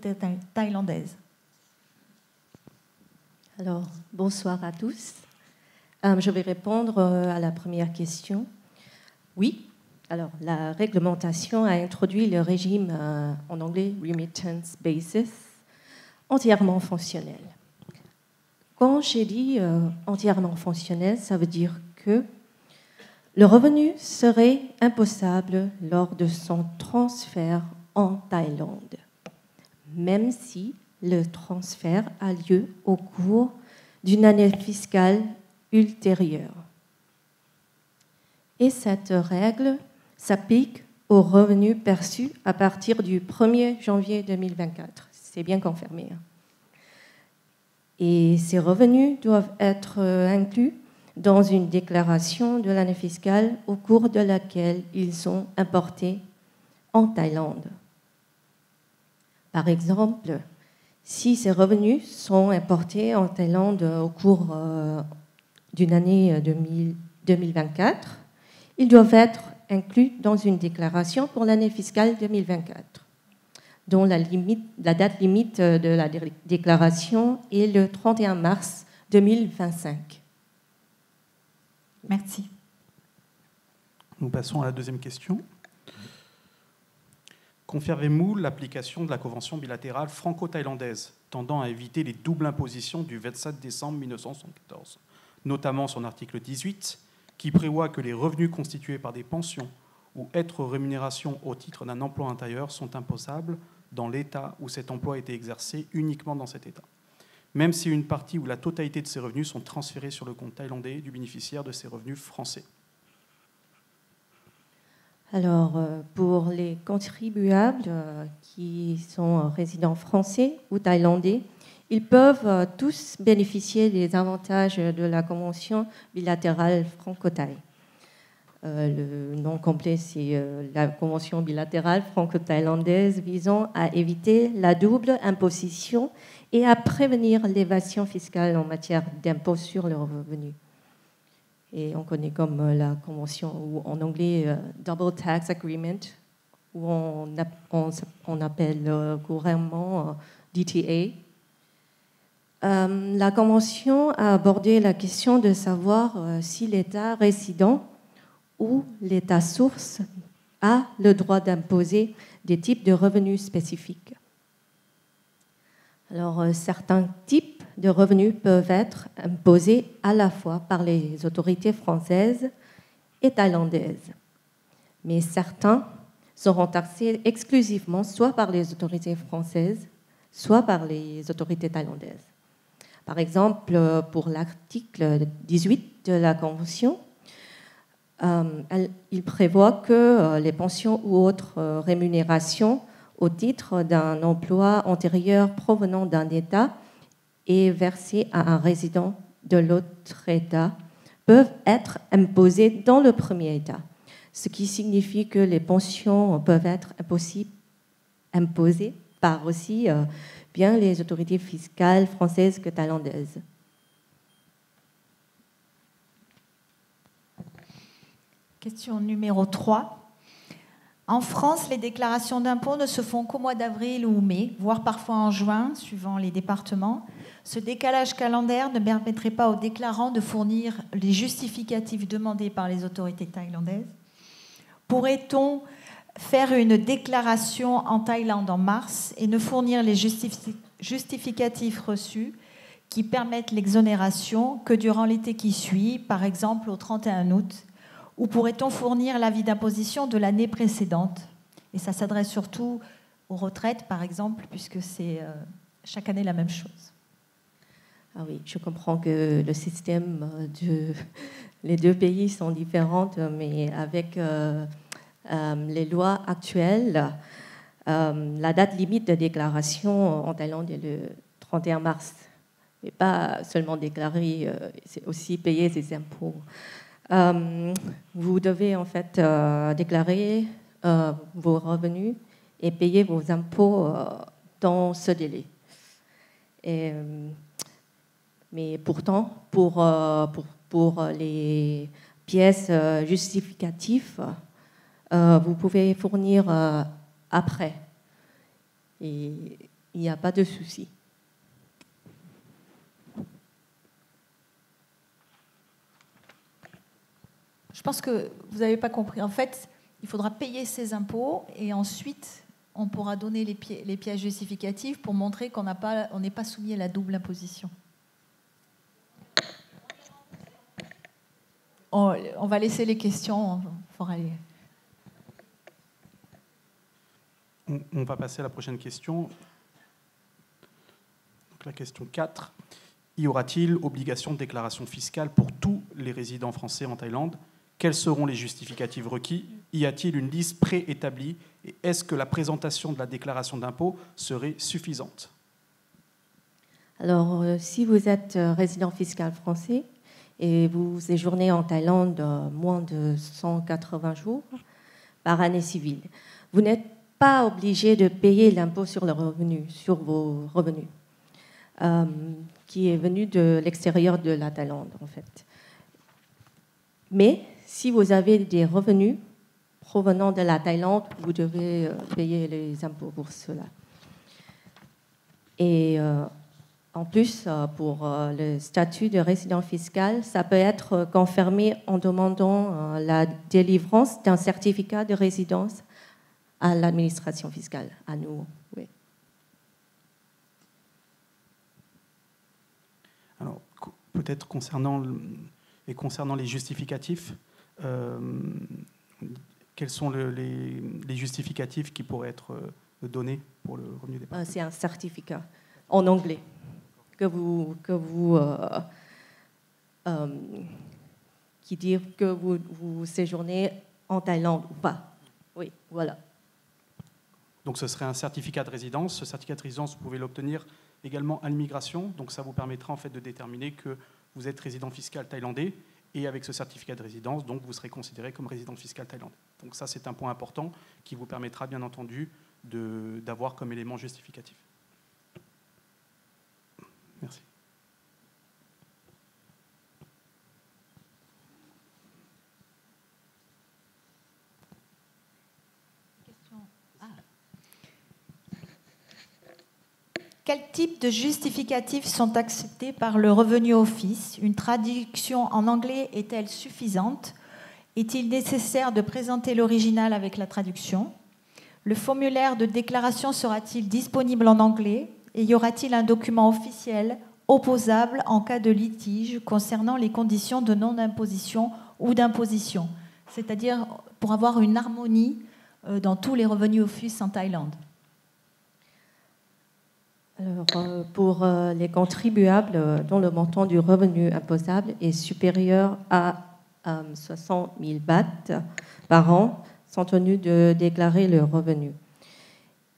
thaïlandaises? Alors, bonsoir à tous. Je vais répondre à la première question. Oui. Alors, la réglementation a introduit le régime, en anglais, Remittance Basis, entièrement fonctionnel. Quand j'ai dit entièrement fonctionnel, ça veut dire que le revenu serait imposable lors de son transfert en Thaïlande, même si le transfert a lieu au cours d'une année fiscale ultérieure. Et cette règle s'applique aux revenus perçus à partir du 1er janvier 2024. C'est bien confirmé. Et ces revenus doivent être inclus dans une déclaration de l'année fiscale au cours de laquelle ils sont importés en Thaïlande. Par exemple, si ces revenus sont importés en Thaïlande au cours d'une année 2024, ils doivent être inclus dans une déclaration pour l'année fiscale 2024, dont la date limite de la déclaration est le 31 mars 2025. Merci. Nous passons à la deuxième question. Confirmez-vous l'application de la convention bilatérale franco-thaïlandaise tendant à éviter les doubles impositions du 27 décembre 1974, notamment son article 18, qui prévoit que les revenus constitués par des pensions ou autres rémunérations au titre d'un emploi intérieur sont imposables dans l'État où cet emploi a été exercé uniquement dans cet État, même si une partie ou la totalité de ces revenus sont transférés sur le compte thaïlandais du bénéficiaire de ces revenus français. Alors, pour les contribuables qui sont résidents français ou thaïlandais, ils peuvent tous bénéficier des avantages de la convention bilatérale franco-thaï. Le nom complet, c'est la convention bilatérale franco-thaïlandaise visant à éviter la double imposition et à prévenir l'évasion fiscale en matière d'impôt sur le revenu. Et on connaît comme la convention, ou en anglais, Double Tax Agreement, où on appelle couramment DTA. La convention a abordé la question de savoir si l'État résident ou l'État source a le droit d'imposer des types de revenus spécifiques. Alors, certains types de revenus peuvent être imposés à la fois par les autorités françaises et thaïlandaises, mais certains seront taxés exclusivement soit par les autorités françaises, soit par les autorités thaïlandaises. Par exemple, pour l'article 18 de la Convention, il prévoit que les pensions ou autres rémunérations au titre d'un emploi antérieur provenant d'un État et versées à un résident de l'autre État peuvent être imposées dans le premier État, ce qui signifie que les pensions peuvent être imposées par aussi bien les autorités fiscales françaises que thaïlandaises. Question numéro 3. En France, les déclarations d'impôts ne se font qu'au mois d'avril ou mai, voire parfois en juin, suivant les départements. Ce décalage calendaire ne permettrait pas aux déclarants de fournir les justificatifs demandés par les autorités thaïlandaises. Pourrait-on faire une déclaration en Thaïlande en mars et ne fournir les justificatifs reçus qui permettent l'exonération que durant l'été qui suit, par exemple au 31 août? Ou pourrait-on fournir l'avis d'imposition de l'année précédente? Et ça s'adresse surtout aux retraites, par exemple, puisque c'est chaque année la même chose. Ah oui, je comprends que le système les deux pays sont différents, mais avec les lois actuelles, la date limite de déclaration en Thaïlande est le 31 mars. Mais pas seulement déclarer, c'est aussi payer ses impôts. Vous devez en fait déclarer vos revenus et payer vos impôts dans ce délai. Mais pourtant, pour les pièces justificatives, vous pouvez fournir après. Et il n'y a pas de souci. Je pense que vous n'avez pas compris. En fait, il faudra payer ses impôts et ensuite, on pourra donner les pièces justificatives pour montrer qu'on n'est pas soumis à la double imposition. On va laisser les questions. On va passer à la prochaine question. Donc, la question 4. Y aura-t-il obligation de déclaration fiscale pour tous les résidents français en Thaïlande? Quels seront les justificatifs requis? Y a-t-il une liste préétablie? Et est-ce que la présentation de la déclaration d'impôt serait suffisante? Alors, si vous êtes résident fiscal français et vous séjournez en Thaïlande moins de 180 jours par année civile, vous n'êtes pas obligé de payer l'impôt sur le revenu, sur vos revenus, qui est venu de l'extérieur de la Thaïlande, en fait. Mais si vous avez des revenus provenant de la Thaïlande, vous devez payer les impôts pour cela. Et en plus, pour le statut de résident fiscal, ça peut être confirmé en demandant la délivrance d'un certificat de résidence à l'administration fiscale, à nous. Oui. Alors, peut-être concernant les justificatifs, quels sont les justificatifs qui pourraient être donnés pour le revenu des parents? C'est un certificat en anglais qui dit que vous séjournez en Thaïlande ou pas. Oui, voilà. Donc ce serait un certificat de résidence. Ce certificat de résidence, vous pouvez l'obtenir également à l'immigration. Donc ça vous permettra en fait de déterminer que vous êtes résident fiscal thaïlandais. Et avec ce certificat de résidence, donc, vous serez considéré comme résident fiscal thaïlandais. Donc ça, c'est un point important qui vous permettra, bien entendu, d'avoir comme élément justificatif. Merci. Quels types de justificatifs sont acceptés par le Revenu Office? Une traduction en anglais est-elle suffisante? Est-il nécessaire de présenter l'original avec la traduction? Le formulaire de déclaration sera-t-il disponible en anglais? Et y aura-t-il un document officiel opposable en cas de litige concernant les conditions de non-imposition ou d'imposition? C'est-à-dire pour avoir une harmonie dans tous les Revenus Office en Thaïlande. Alors, pour les contribuables dont le montant du revenu imposable est supérieur à 60 000 bahts par an, sont tenus de déclarer le revenu.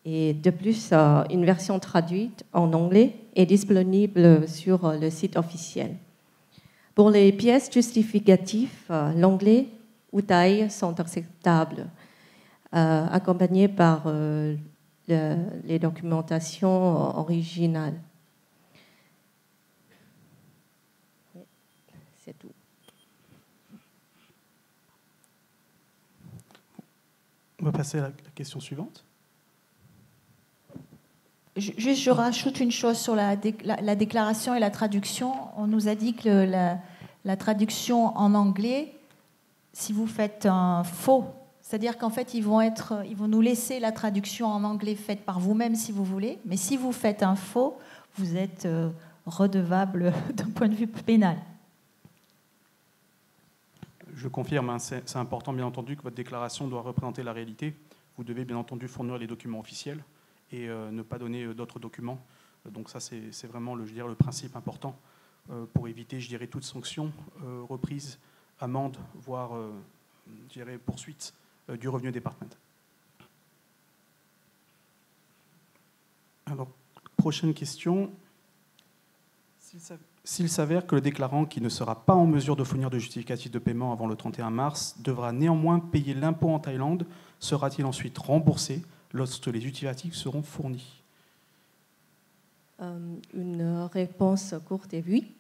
Et de plus, une version traduite en anglais est disponible sur le site officiel. Pour les pièces justificatives, l'anglais ou thaï sont acceptables, accompagnés par les documentations originales. C'est tout. On va passer à la question suivante. Juste, je rajoute une chose sur la déclaration et la traduction. On nous a dit que la traduction en anglais, si vous faites un faux, c'est-à-dire qu'en fait, ils vont nous laisser la traduction en anglais faite par vous-même si vous voulez, mais si vous faites un faux, vous êtes redevable d'un point de vue pénal. Je confirme, hein, c'est important bien entendu que votre déclaration doit représenter la réalité. Vous devez bien entendu fournir les documents officiels. et ne pas donner d'autres documents. Donc ça, c'est vraiment le principe important pour éviter, je dirais, toute sanction, reprise, amende, voire je dirais, poursuite du Revenue Département. Alors, prochaine question. S'il s'avère que le déclarant qui ne sera pas en mesure de fournir de justificatif de paiement avant le 31 mars devra néanmoins payer l'impôt en Thaïlande, sera-t-il ensuite remboursé lorsque les justificatifs seront fournis? Une réponse courte est oui.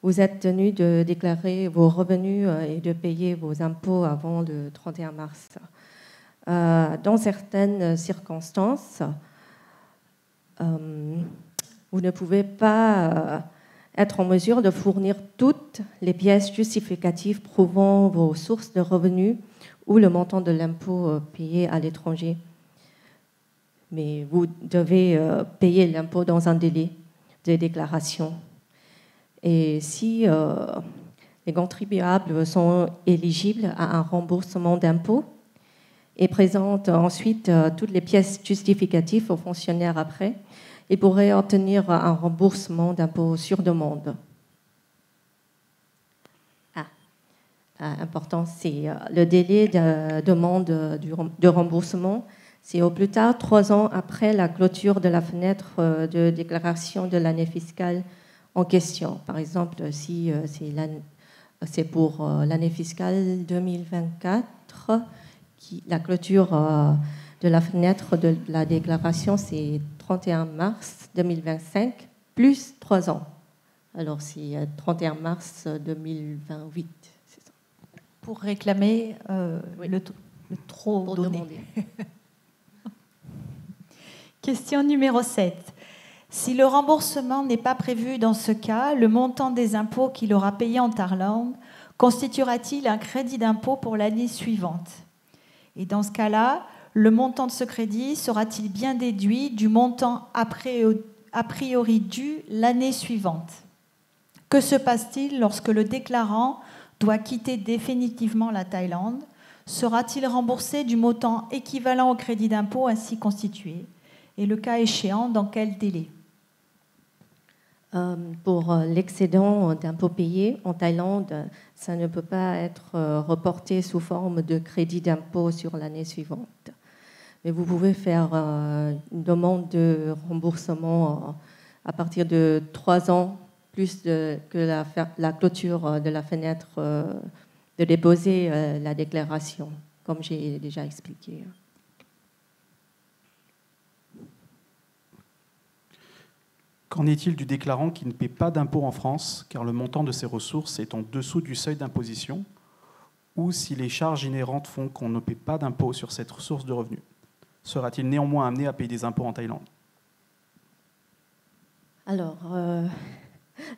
Vous êtes tenu de déclarer vos revenus et de payer vos impôts avant le 31 mars. Dans certaines circonstances, vous ne pouvez pas être en mesure de fournir toutes les pièces justificatives prouvant vos sources de revenus ou le montant de l'impôt payé à l'étranger. Mais vous devez payer l'impôt dans un délai de déclaration. Et si les contribuables sont éligibles à un remboursement d'impôt et présentent ensuite toutes les pièces justificatives aux fonctionnaires après, ils pourraient obtenir un remboursement d'impôt sur demande. Important, c'est le délai de demande de remboursement. C'est au plus tard 3 ans après la clôture de la fenêtre de déclaration de l'année fiscale en question. Par exemple, si c'est pour l'année fiscale 2024, la clôture de la fenêtre de la déclaration, c'est 31 mars 2025, plus 3 ans. Alors, c'est 31 mars 2028. C'est ça. Pour réclamer oui. le trop pour donné. Demander. Question numéro 7. Si le remboursement n'est pas prévu dans ce cas, le montant des impôts qu'il aura payés en Thaïlande constituera-t-il un crédit d'impôt pour l'année suivante? Et dans ce cas-là, le montant de ce crédit sera-t-il bien déduit du montant a priori dû l'année suivante? Que se passe-t-il lorsque le déclarant doit quitter définitivement la Thaïlande? Sera-t-il remboursé du montant équivalent au crédit d'impôt ainsi constitué? Et le cas échéant, dans quel délai? Pour l'excédent d'impôts payés en Thaïlande, ça ne peut pas être reporté sous forme de crédit d'impôt sur l'année suivante. Mais vous pouvez faire une demande de remboursement à partir de 3 ans, plus que la clôture de la fenêtre de déposer la déclaration, comme j'ai déjà expliqué. Qu'en est-il du déclarant qui ne paie pas d'impôt en France, car le montant de ses ressources est en dessous du seuil d'imposition, ou si les charges inhérentes font qu'on ne paie pas d'impôt sur cette source de revenus? Sera-t-il néanmoins amené à payer des impôts en Thaïlande? Alors,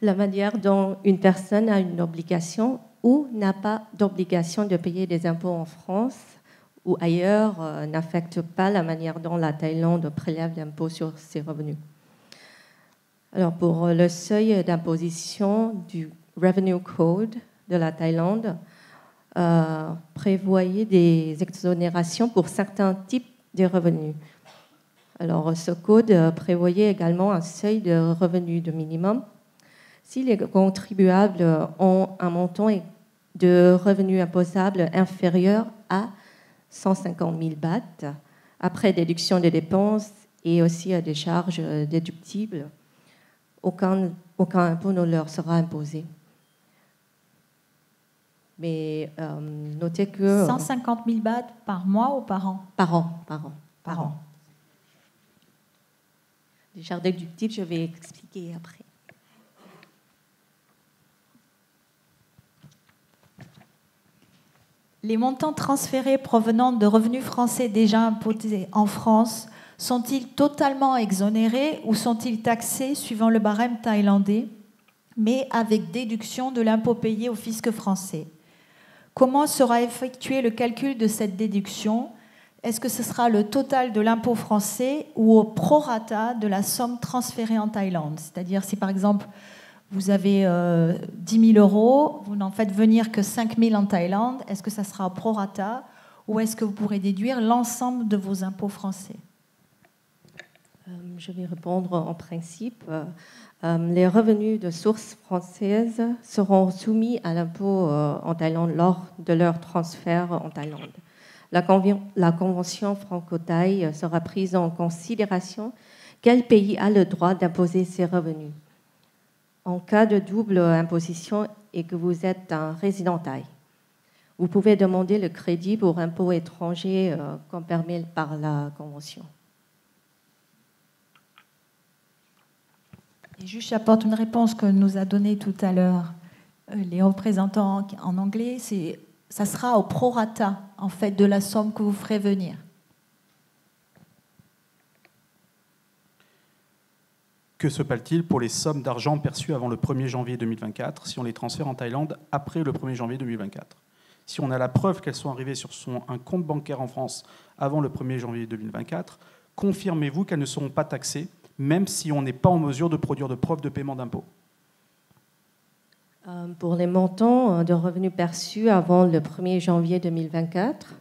la manière dont une personne a une obligation ou n'a pas d'obligation de payer des impôts en France ou ailleurs n'affecte pas la manière dont la Thaïlande prélève l'impôt sur ses revenus. Alors, pour le seuil d'imposition du Revenue Code de la Thaïlande, prévoyait des exonérations pour certains types de revenus. Alors, ce code prévoyait également un seuil de revenus de minimum. Si les contribuables ont un montant de revenus imposables inférieur à 150 000 bahts, après déduction des dépenses et aussi des charges déductibles, aucun impôt ne leur sera imposé. Mais notez que... 150 000 bahts par mois ou par an? Par an. Par an. Les charges déductibles, je vais expliquer après. Les montants transférés provenant de revenus français déjà imposés en France sont-ils totalement exonérés ou sont-ils taxés suivant le barème thaïlandais, mais avec déduction de l'impôt payé au fisc français? Comment sera effectué le calcul de cette déduction? Est-ce que ce sera le total de l'impôt français ou au prorata de la somme transférée en Thaïlande? C'est-à-dire si par exemple vous avez 10 000 euros, vous n'en faites venir que 5 000 en Thaïlande, est-ce que ça sera au prorata ou est-ce que vous pourrez déduire l'ensemble de vos impôts français? Je vais répondre en principe. Les revenus de source française seront soumis à l'impôt en Thaïlande lors de leur transfert en Thaïlande. La convention franco-thaï sera prise en considération. Quel pays a le droit d'imposer ses revenus? En cas de double imposition et que vous êtes un résident thaï, vous pouvez demander le crédit pour impôts étrangers comme permis par la convention. Et juste, j'apporte une réponse que nous a donnée tout à l'heure les représentants en anglais. Ça sera au prorata, en fait, de la somme que vous ferez venir. Que se passe-t-il pour les sommes d'argent perçues avant le 1er janvier 2024 si on les transfère en Thaïlande après le 1er janvier 2024? Si on a la preuve qu'elles sont arrivées sur un compte bancaire en France avant le 1er janvier 2024, confirmez-vous qu'elles ne seront pas taxées, même si on n'est pas en mesure de produire de preuves de paiement d'impôts? Pour les montants de revenus perçus avant le 1er janvier 2024,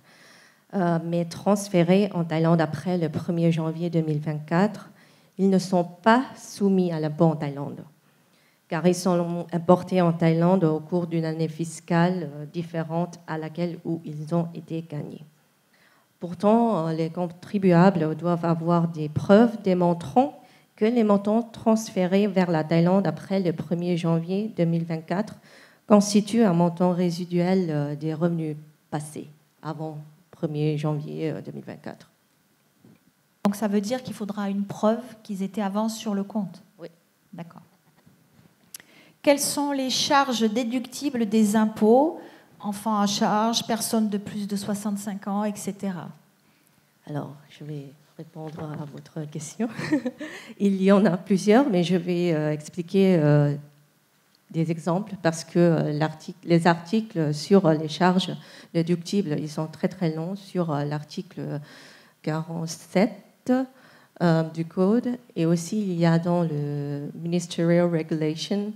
mais transférés en Thaïlande après le 1er janvier 2024, ils ne sont pas soumis à l'impôt en Thaïlande, car ils sont importés en Thaïlande au cours d'une année fiscale différente à laquelle où ils ont été gagnés. Pourtant, les contribuables doivent avoir des preuves démontrant que les montants transférés vers la Thaïlande après le 1er janvier 2024 constituent un montant résiduel des revenus passés avant 1er janvier 2024. Donc ça veut dire qu'il faudra une preuve qu'ils étaient avant sur le compte? Oui. D'accord. Quelles sont les charges déductibles des impôts, enfants à charge, personnes de plus de 65 ans, etc. Alors, je vais répondre à votre question. Il y en a plusieurs, mais je vais expliquer des exemples parce que les articles sur les charges déductibles, ils sont très très longs sur l'article 47 du Code, et aussi il y a dans le Ministerial Regulation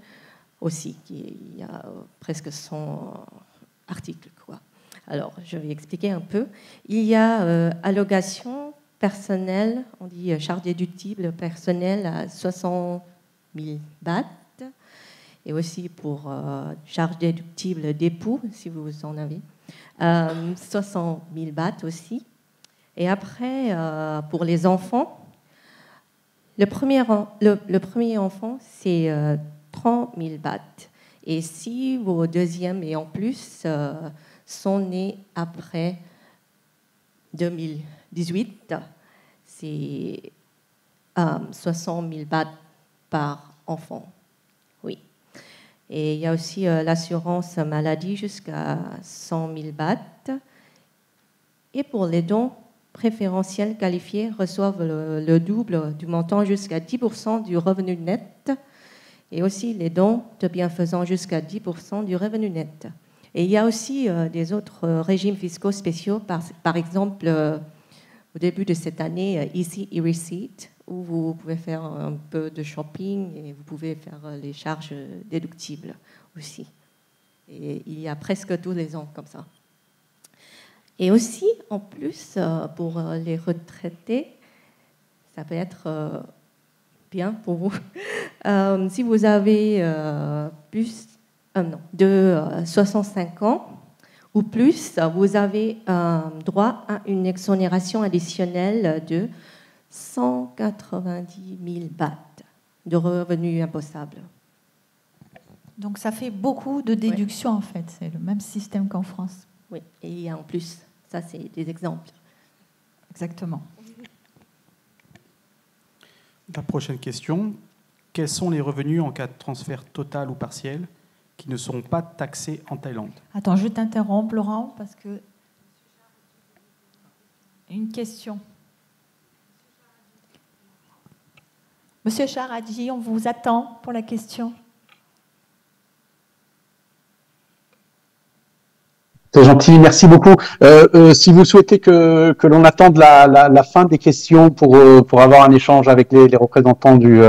aussi, il y a presque 100 articles, quoi. Alors, je vais expliquer un peu. Il y a allocation personnelle, on dit charge déductible personnelle à 60 000 bahts, et aussi pour charge déductible d'époux, si vous en avez, 60 000 bahts aussi. Et après, pour les enfants, le premier enfant, c'est 30 000 bahts. Et si vos deuxièmes et en plus sont nés après 2018, c'est 60 000 bahts par enfant. Oui. Et il y a aussi l'assurance maladie jusqu'à 100 000 bahts. Et pour les dons préférentiels qualifiés reçoivent le double du montant jusqu'à 10% du revenu net, et aussi les dons de bienfaisants jusqu'à 10% du revenu net. Et il y a aussi des autres régimes fiscaux spéciaux, par exemple, au début de cette année, Easy e-Receipt, où vous pouvez faire un peu de shopping et vous pouvez faire les charges déductibles aussi. Et il y a presque tous les ans comme ça. Et aussi, en plus, pour les retraités, ça peut être bien pour vous. Si vous avez de 65 ans ou plus, vous avez droit à une exonération additionnelle de 190 000 bahts de revenus imposables. Donc ça fait beaucoup de déductions, en fait. C'est le même système qu'en France. Oui, et il y a en plus, ça c'est des exemples. Exactement. La prochaine question. Quels sont les revenus en cas de transfert total ou partiel qui ne seront pas taxés en Thaïlande? Attends, je t'interromps, Laurent, parce que... Une question. Monsieur Charadji, on vous attend pour la question. C'est gentil, merci beaucoup. Si vous souhaitez que l'on attende la fin des questions pour avoir un échange avec les représentants du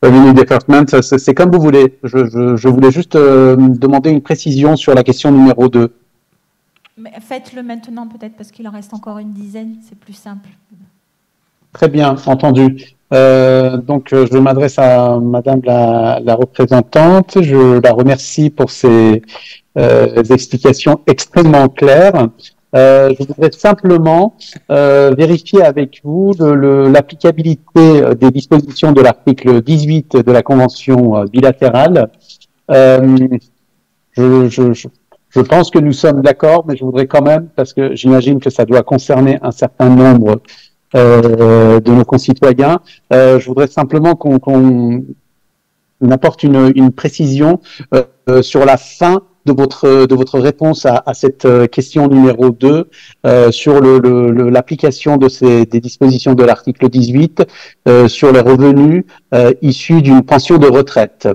Revenue Department, c'est comme vous voulez. Je voulais juste demander une précision sur la question numéro 2. Mais faites-le maintenant peut-être parce qu'il en reste encore une dizaine, c'est plus simple. Très bien, entendu. Donc, je m'adresse à Madame la représentante. Je la remercie pour ces explications extrêmement claires. Je voudrais simplement vérifier avec vous l'applicabilité des dispositions de l'article 18 de la Convention bilatérale. Je pense que nous sommes d'accord, mais je voudrais quand même, parce que j'imagine que ça doit concerner un certain nombre de nos concitoyens, je voudrais simplement qu'on apporte une précision sur la fin de votre réponse à cette question numéro 2 sur l'application des dispositions de l'article 18 sur les revenus issus d'une pension de retraite.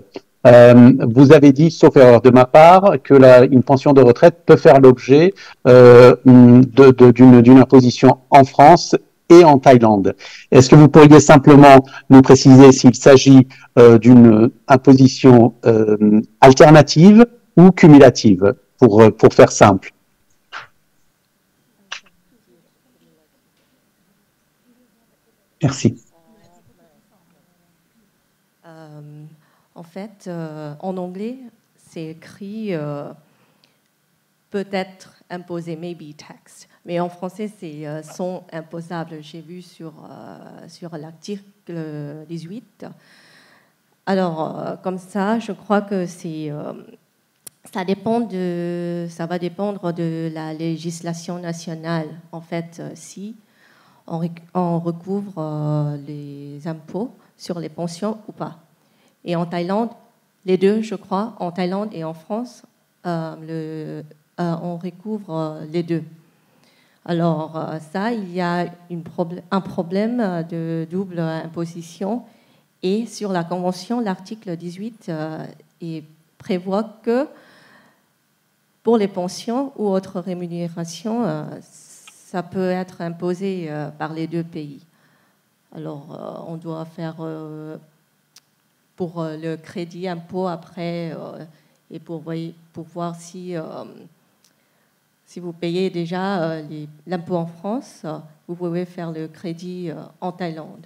Vous avez dit, sauf erreur de ma part, que une pension de retraite peut faire l'objet d'une imposition en France et en Thaïlande. Est-ce que vous pourriez simplement nous préciser s'il s'agit d'une imposition alternative ou cumulative, pour faire simple? Merci. En fait, en anglais, c'est écrit peut-être imposé, maybe taxed. Mais en français, c'est sont imposables. J'ai vu sur l'article 18. Alors, comme ça, je crois que ça va dépendre de la législation nationale. En fait, si on recouvre les impôts sur les pensions ou pas. Et en Thaïlande, les deux, je crois, en Thaïlande et en France, on recouvre les deux. Alors ça, il y a un problème de double imposition. Et sur la Convention, l'article 18 prévoit que pour les pensions ou autres rémunérations, ça peut être imposé par les deux pays. Alors on doit faire... pour le crédit impôt après et pour voir si vous payez déjà l'impôt en France, vous pouvez faire le crédit en Thaïlande.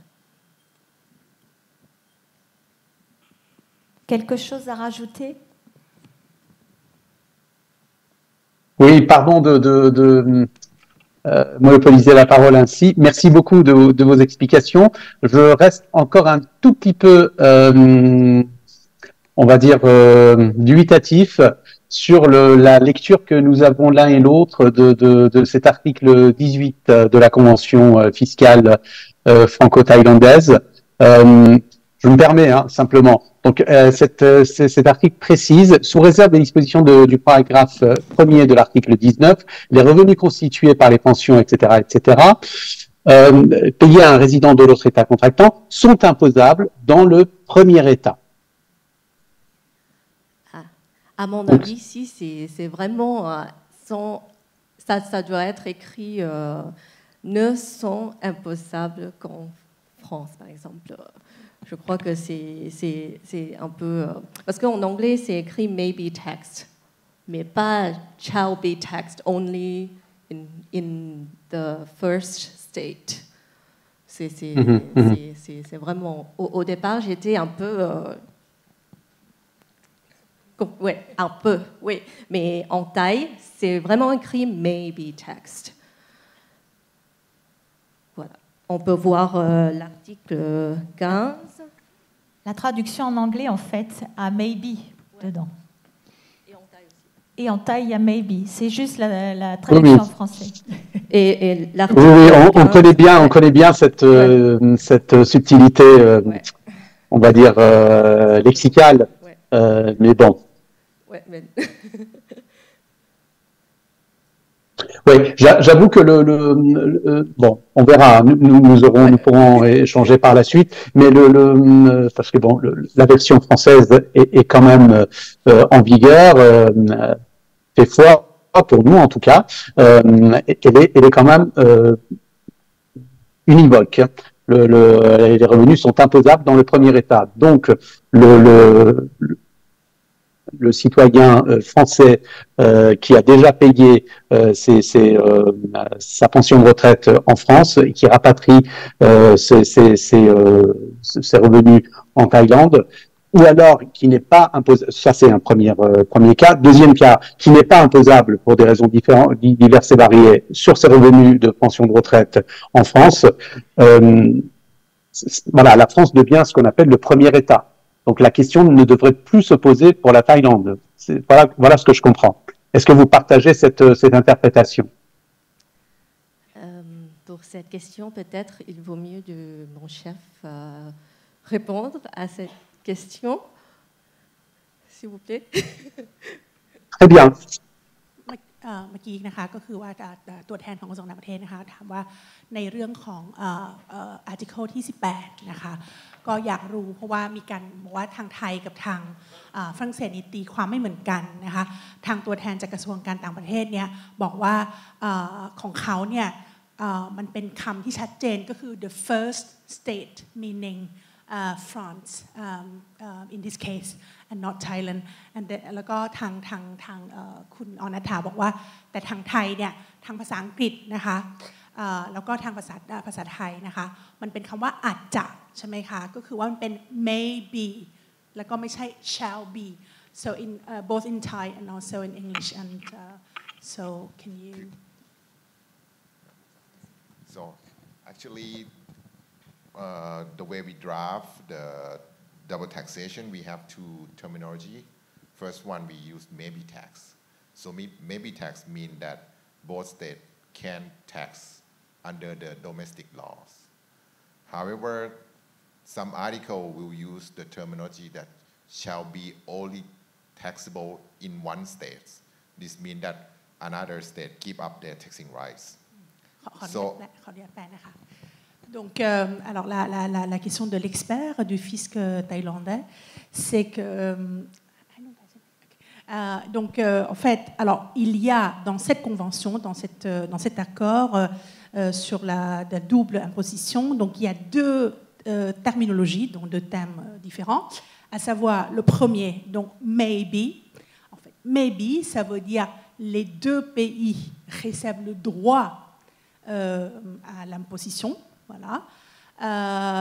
Quelque chose à rajouter? Oui, pardon de monopoliser la parole ainsi. Merci beaucoup de vos explications. Je reste encore un tout petit peu, on va dire, dubitatif sur la lecture que nous avons l'un et l'autre de cet article 18 de la Convention fiscale franco-thaïlandaise. Je me permets simplement. Donc, cet article précise, sous réserve des dispositions du paragraphe 1er de l'article 19, les revenus constitués par les pensions, etc., payés à un résident de l'autre État contractant sont imposables dans le premier État. À mon avis, ici, c'est vraiment ça doit être écrit ne sont imposables qu'en France, par exemple. Je crois que c'est un peu... parce qu'en anglais, c'est écrit may be taxed, mais pas shall be taxed only in the first state. C'est vraiment... Au départ, j'étais un peu... oui, un peu, oui. Mais en Thaï, c'est vraiment écrit may be taxed. Voilà. On peut voir l'article 15. La traduction en anglais, en fait, a maybe dedans. Et en Thaï aussi. Et en Thaï, il y a maybe. C'est juste la traduction en français. Et oui, on connaît bien cette subtilité, on va dire, lexicale. Mais bon. Ouais, mais... Oui, j'avoue que bon, on verra. Nous pourrons échanger par la suite, mais parce que bon, la version française est quand même en vigueur, fait foi pour nous en tout cas. Elle est quand même univoque. Les revenus sont imposables dans le premier État. Donc le citoyen français qui a déjà payé sa pension de retraite en France et qui rapatrie ses revenus en Thaïlande, ou alors qui n'est pas imposable, ça c'est un premier cas. Deuxième cas, qui n'est pas imposable pour des raisons diverses et variées sur ses revenus de pension de retraite en France. Voilà, la France devient ce qu'on appelle le premier État. Donc la question ne devrait plus se poser pour la Thaïlande. Voilà ce que je comprends. Est-ce que vous partagez cette interprétation? Pour cette question, peut-être il vaut mieux de mon chef répondre à cette question, s'il vous plaît. Très bien. เมื่อกี้นะคะก็คือว่าตัวแทนของกระทรวงต่างประเทศนะคะถามว่าในเรื่องของarticle ที่18นะคะก็อยากรู้เพราะว่ามีการบอกว่าทางไทยกับทางฝรั่งเศสตีความไม่เหมือนกันนะคะทางตัวแทนจากกระทรวงการต่างประเทศเนี่ยบอกว่าของเขาเนี่ยมันเป็นคำที่ชัดเจนก็คือ the first state meaning France in this case and not Thailand and แล้วก็ทางคุณอนัฐาบอกว่าแต่ทางไทยเนี่ยทางภาษาอังกฤษนะคะแล้วก็ทางภาษาไทยนะคะมันเป็นคำว่าอาจจะใช่ไหมคะก็คือว่ามันเป็น may be แล้วก็ไม่ใช่ shall be so in both in Thai and also in English and so can you so actually the way we draft the double taxation, we have two terminology. First one, we use maybe tax. So maybe tax means that both states can tax under the domestic laws. However, some article will use the terminology that shall be only taxable in one state. This means that another state keep up their taxing rights. Donc, alors la question de l'expert du fisc thaïlandais, c'est que donc en fait, alors il y a dans cette convention, dans cet accord sur la double imposition, donc il y a deux terminologies, donc deux thèmes différents, à savoir le premier, donc maybe. En fait, maybe, ça veut dire les deux pays réservent le droit à l'imposition. Voilà,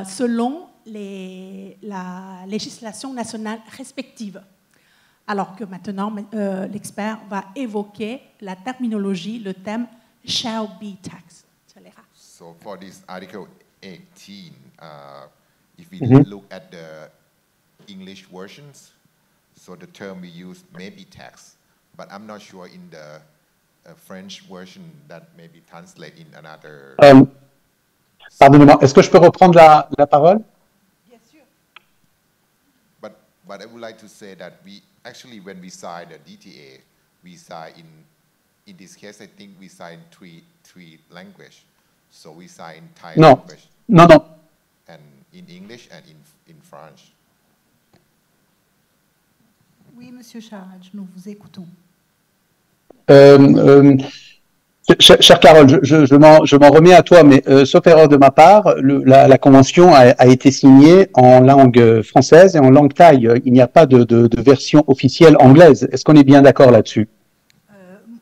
selon la législation nationale respective. Alors que maintenant, l'expert va évoquer la terminologie, le thème shall be taxed. So for this article 18, if we look at the English versions, so the term we use may be tax, but I'm not sure in the French version that may be translated in another. Pardonnez-moi, est-ce que je peux reprendre la parole? Bien sûr. But I would like to say that we actually, when we sign the DTA, we sign in this case, I think we sign three language. So we sign Thai language. Non. And in English and in French. Oui, Monsieur Charaj, nous vous écoutons. Cher Carole, je m'en remets à toi, mais sauf erreur de ma part, la convention a été signée en langue française et en langue thaï. Il n'y a pas de version officielle anglaise. Est-ce qu'on est bien d'accord là-dessus?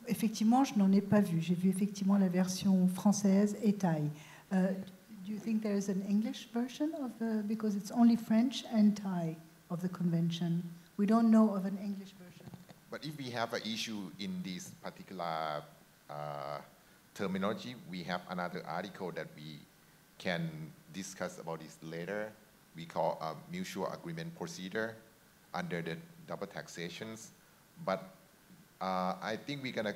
Effectivement, je n'en ai pas vu. J'ai vu effectivement la version française et thaï. Do you think there is an English version because it's only French and Thai of the convention? We don't know of an English version. But if we have an issue in this particular terminology, we have another article that we can discuss about this later. We call a mutual agreement procedure under the double taxations. But I think we're gonna,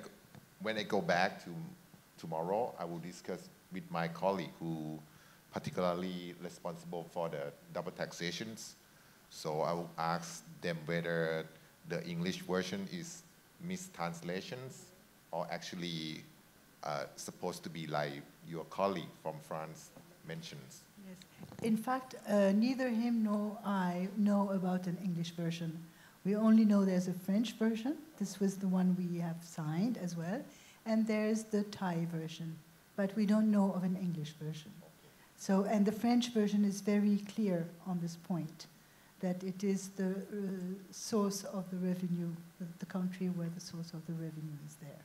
when I go back to tomorrow, I will discuss with my colleague who particularly responsible for the double taxations. So I will ask them whether the English version is mistranslations or actually supposed to be like your colleague from France mentions. Yes. In fact, neither him nor I know about an English version. We only know there's a French version. This was the one we have signed as well. And there's the Thai version. But we don't know of an English version. So, and the French version is very clear on this point. that it is the source of the revenue, the country where the source of the revenue is there.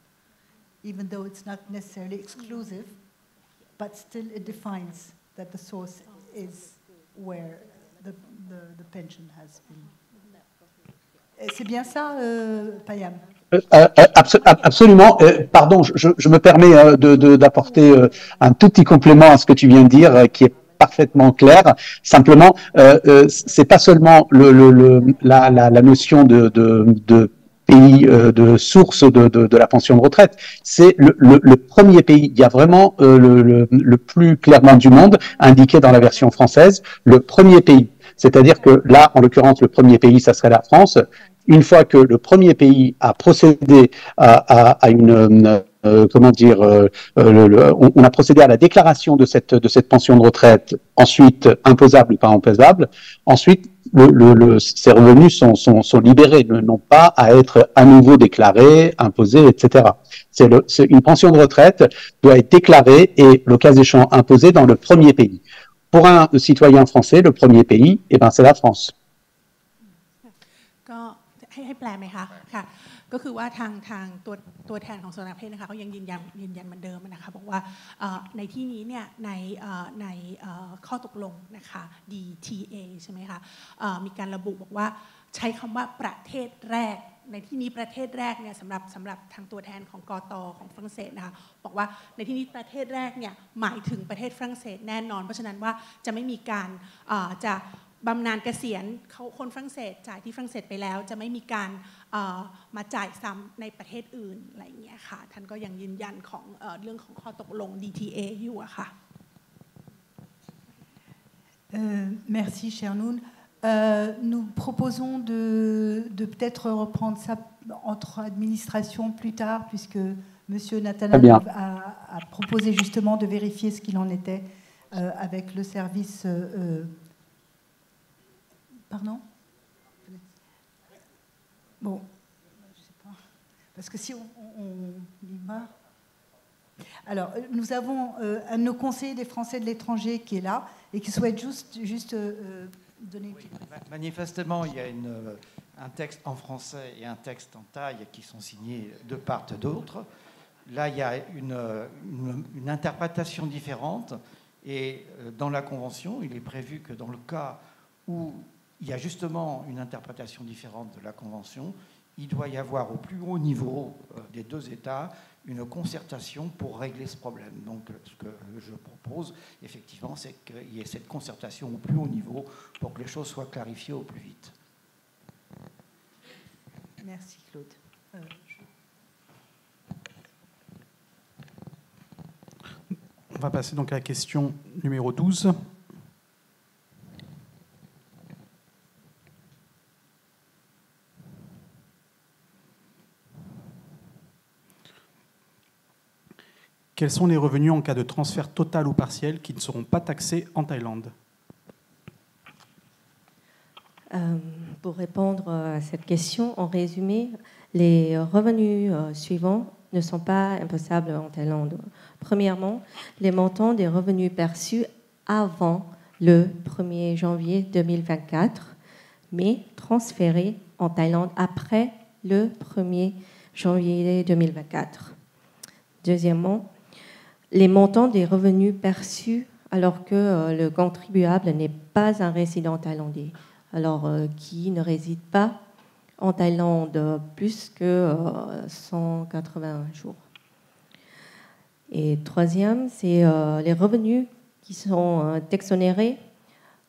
Even though it's not necessarily exclusive, but still it defines that the source is where the pension has been. C'est bien ça, Payam? Absolument. Pardon, je me permets d'apporter un tout petit complément à ce que tu viens de dire, qui est parfaitement clair. Simplement, c'est pas seulement la notion de pays de source de la pension de retraite, c'est le premier pays. Il y a vraiment le plus clairement du monde indiqué dans la version française, le premier pays. C'est-à-dire que là, en l'occurrence, le premier pays, ça serait la France. Une fois que le premier pays a procédé à une comment dire, on a procédé à la déclaration de cette pension de retraite, ensuite imposable ou pas imposable, ensuite ces revenus sont libérés, n'ont pas à être à nouveau déclarés, imposés, etc. Une pension de retraite doit être déclarée et, le cas échéant, imposée dans le premier pays. Pour un citoyen français, le premier pays, eh ben, c'est la France. ให้แปลไหมคะค่ะก็คือว่าทางตัวแทนของสภาประเทศนะคะเขายังยืนยันเหมือนเดิมนะคะบอกว่าในที่นี้เนี่ยในข้อตกลงนะคะ DTA ใช่ไหมคะมีการระบุบอกว่าใช้คำว่าประเทศแรกในที่นี้ประเทศแรกเนี่ยสำหรับทางตัวแทนของกต.ของฝรั่งเศสนะคะบอกว่าในที่นี้ประเทศแรกเนี่ยหมายถึงประเทศฝรั่งเศสแน่นอนเพราะฉะนั้นว่าจะไม่มีการจะบำนาญเกษียณเขาคนฝรั่งเศสจ่ายที่ฝรั่งเศสไปแล้วจะไม่มีการมาจ่ายซ้ำในประเทศอื่นอะไรอย่างเงี้ยค่ะท่านก็ยังยืนยันของเรื่องของข้อตกลง DTA อยู่อะค่ะ Merci, cher Noun. Nous proposons de peut-être reprendre ça entre administrations plus tard, puisque M. Nathanael a proposé justement de vérifier ce qu'il en était avec le service. Pardon? Bon, je sais pas. Parce que si on y va. Alors, nous avons un de nos conseillers des Français de l'étranger qui est là et qui souhaite juste donner une petite... Manifestement, il y a un texte en français et un texte en thaï qui sont signés de part et d'autre. Là, il y a une interprétation différente et dans la Convention, il est prévu que dans le cas où il y a justement une interprétation différente de la Convention, il doit y avoir au plus haut niveau des deux États une concertation pour régler ce problème. Donc, ce que je propose, effectivement, c'est qu'il y ait cette concertation au plus haut niveau pour que les choses soient clarifiées au plus vite. Merci, Claude. On va passer donc à la question numéro 12. Quels sont les revenus en cas de transfert total ou partiel qui ne seront pas taxés en Thaïlande? Pour répondre à cette question, en résumé, les revenus suivants ne sont pas imposables en Thaïlande. Premièrement, les montants des revenus perçus avant le 1er janvier 2024, mais transférés en Thaïlande après le 1er janvier 2024. Deuxièmement, les montants des revenus perçus alors que le contribuable n'est pas un résident thaïlandais, alors qui ne réside pas en Thaïlande plus que 180 jours. Et troisième, c'est les revenus qui sont exonérés,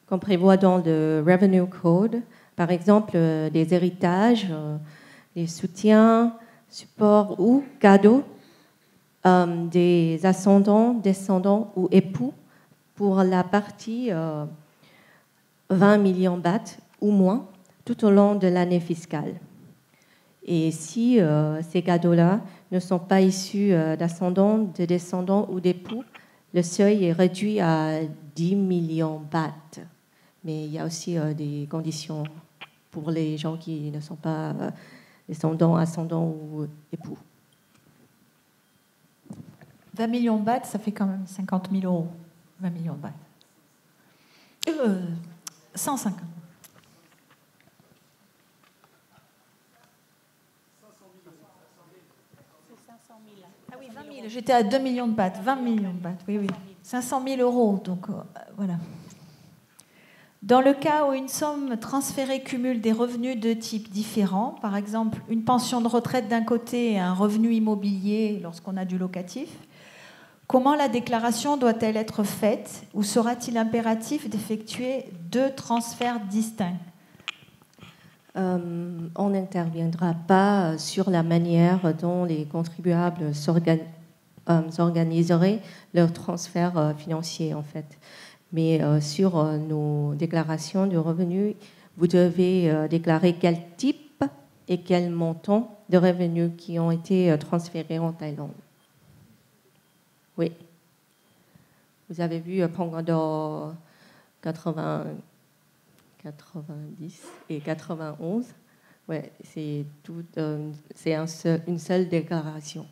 comme prévoit dans le Revenue Code, par exemple des héritages, des soutiens, supports ou cadeaux des ascendants, descendants ou époux pour la partie 20 millions bahts ou moins tout au long de l'année fiscale. Et si ces cadeaux-là ne sont pas issus d'ascendants, de descendants ou d'époux, le seuil est réduit à 10 millions bahts. Mais il y a aussi des conditions pour les gens qui ne sont pas descendants, ascendants ou époux. 20 millions de bahts, ça fait quand même 50 000 euros. 20 millions de bahts. 150. j'étais à 2 millions de bahts, 20 millions de bahts, oui, oui. 500 000 euros, donc voilà. Dans le cas où une somme transférée cumule des revenus de types différents, par exemple une pension de retraite d'un côté et un revenu immobilier lorsqu'on a du locatif, comment la déclaration doit-elle être faite ou sera-t-il impératif d'effectuer 2 transferts distincts? On n'interviendra pas sur la manière dont les contribuables s'organiseraient leur transfert financier, en fait. Mais sur nos déclarations de revenus, vous devez déclarer quel type et quel montant de revenus qui ont été transférés en Thaïlande. Oui. Vous avez vu pendant 90 et 91, ouais, c'est une seule déclaration.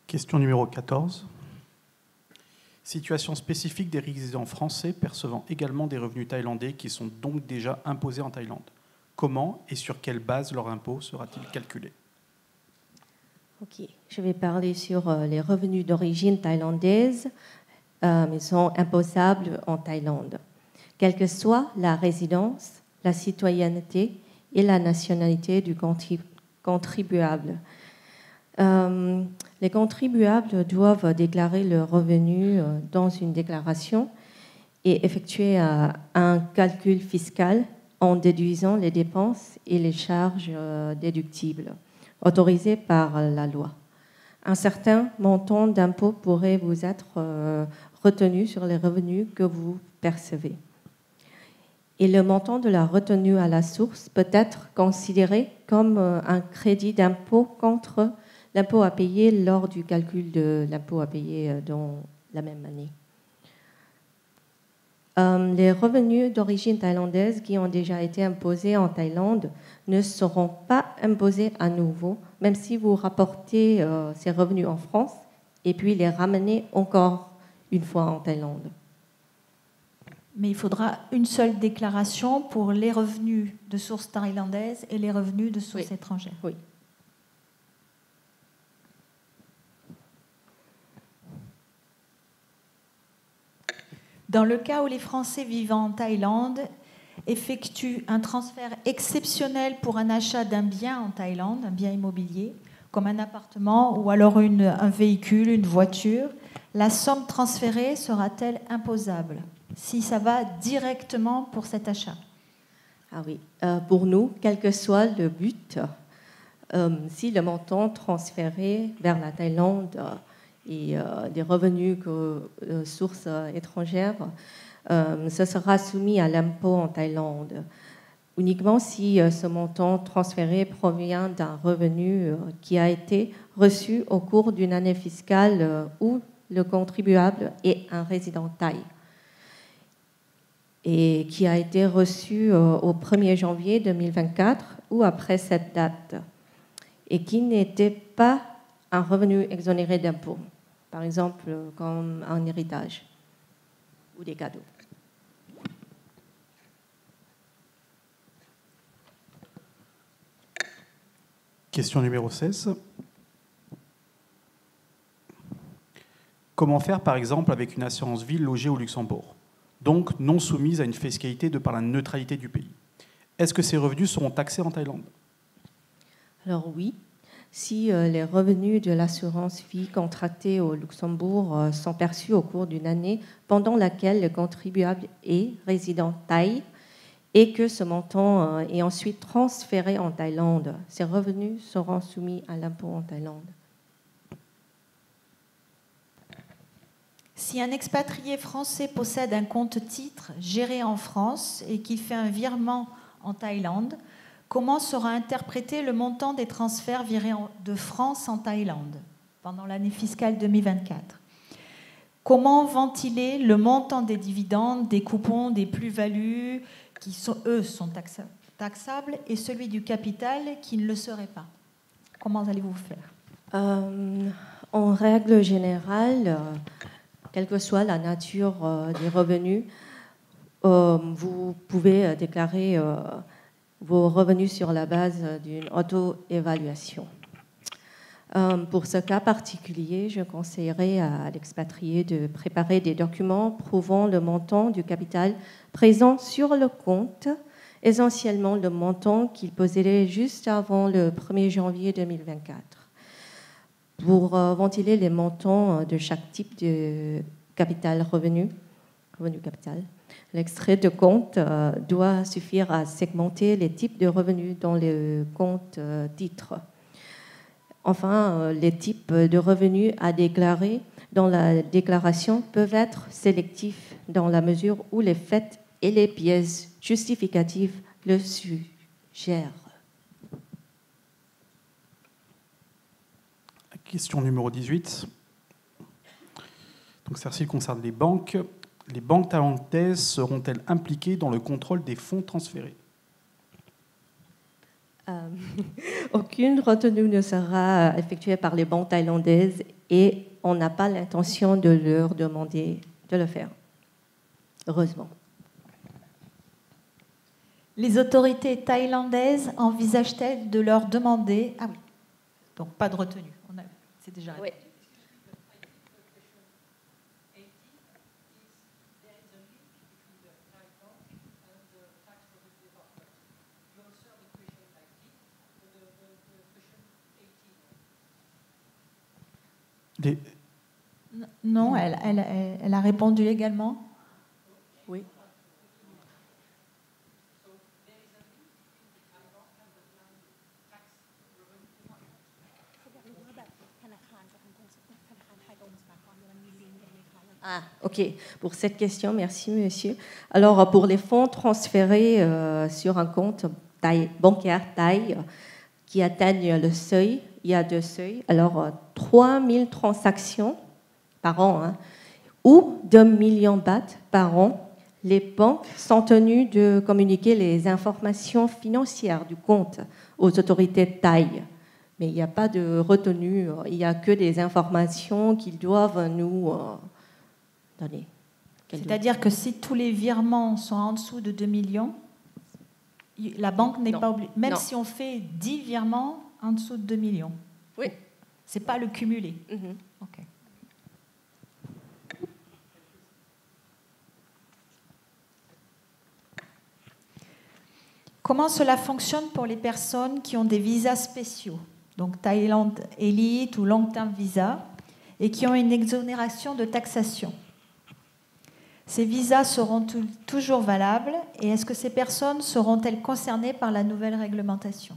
Question numéro 14. Situation spécifique des résidents français percevant également des revenus thaïlandais qui sont donc déjà imposés en Thaïlande. Comment et sur quelle base leur impôt sera-t-il calculé? Ok, je vais parler sur les revenus d'origine thaïlandaise. Ils sont imposables en Thaïlande, quelle que soit la résidence, la citoyenneté et la nationalité du contribuable. Les contribuables doivent déclarer leurs revenus dans une déclaration et effectuer un calcul fiscal en déduisant les dépenses et les charges déductibles autorisées par la loi. Un certain montant d'impôt pourrait vous être retenu sur les revenus que vous percevez. Et le montant de la retenue à la source peut être considéré comme un crédit d'impôt contre l'impôt à payer lors du calcul de l'impôt à payer dans la même année. Les revenus d'origine thaïlandaise qui ont déjà été imposés en Thaïlande ne seront pas imposés à nouveau, même si vous rapportez ces revenus en France et puis les ramenez encore une fois en Thaïlande. Mais il faudra une seule déclaration pour les revenus de source thaïlandaise et les revenus de source étrangère. Oui. Dans le cas où les Français vivant en Thaïlande effectuent un transfert exceptionnel pour un achat d'un bien en Thaïlande, un bien immobilier, comme un appartement ou alors un véhicule, une voiture, la somme transférée sera-t-elle imposable si ça va directement pour cet achat? Ah oui, pour nous, quel que soit le but, si le montant transféré vers la Thaïlande et des revenus sources étrangères, ce sera soumis à l'impôt en Thaïlande. Uniquement si ce montant transféré provient d'un revenu qui a été reçu au cours d'une année fiscale où le contribuable est un résident thaï et qui a été reçu au 1er janvier 2024 ou après cette date et qui n'était pas un revenu exonéré d'impôt, par exemple comme un héritage ou des cadeaux. Question numéro 16. Comment faire, par exemple, avec une assurance vie logée au Luxembourg, donc non soumise à une fiscalité de par la neutralité du pays? Est-ce que ces revenus seront taxés en Thaïlande? Alors oui, si les revenus de l'assurance vie contractée au Luxembourg sont perçus au cours d'une année pendant laquelle le contribuable est résident thaï et que ce montant est ensuite transféré en Thaïlande, ces revenus seront soumis à l'impôt en Thaïlande. Si un expatrié français possède un compte-titre géré en France et qu'il fait un virement en Thaïlande, comment sera interprété le montant des transferts virés de France en Thaïlande pendant l'année fiscale 2024? Comment ventiler le montant des dividendes, des coupons, des plus-values qui sont taxables et celui du capital qui ne le serait pas? Comment allez-vous faire? En règle générale, quelle que soit la nature des revenus, vous pouvez déclarer vos revenus sur la base d'une auto-évaluation. Pour ce cas particulier, je conseillerais à l'expatrié de préparer des documents prouvant le montant du capital présent sur le compte, essentiellement le montant qu'il possédait juste avant le 1er janvier 2024. Pour ventiler les montants de chaque type de capital revenu capital, l'extrait de compte doit suffire à segmenter les types de revenus dans le compte titre. Enfin, les types de revenus à déclarer dans la déclaration peuvent être sélectifs dans la mesure où les faits et les pièces justificatives le suggèrent. Question numéro 18. Donc, celle-ci concerne les banques. Les banques thaïlandaises seront-elles impliquées dans le contrôle des fonds transférés? Aucune retenue ne sera effectuée par les banques thaïlandaises et on n'a pas l'intention de leur demander de le faire. Heureusement. Les autorités thaïlandaises envisagent-elles de leur demander... Ah oui, donc pas de retenue. C'est déjà... Oui. Non, elle a répondu également. Oui. Ah, ok. Pour cette question, merci monsieur. Alors, pour les fonds transférés sur un compte bancaire thaï qui atteignent le seuil, il y a 2 seuils. Alors, 3000 transactions par an ou 2 millions bahts par an. Les banques sont tenues de communiquer les informations financières du compte aux autorités thaï. Mais il n'y a pas de retenue, il n'y a que des informations qu'ils doivent nous donner. C'est-à-dire que si tous les virements sont en dessous de 2 millions, la banque n'est pas obligée, même si on fait 10 virements en dessous de 2 millions. Oui. C'est pas le cumulé. Ok. Comment cela fonctionne pour les personnes qui ont des visas spéciaux, donc Thaïlande Elite ou Long Term Visa, et qui ont une exonération de taxation? Ces visas seront toujours valables et est-ce que ces personnes seront-elles concernées par la nouvelle réglementation?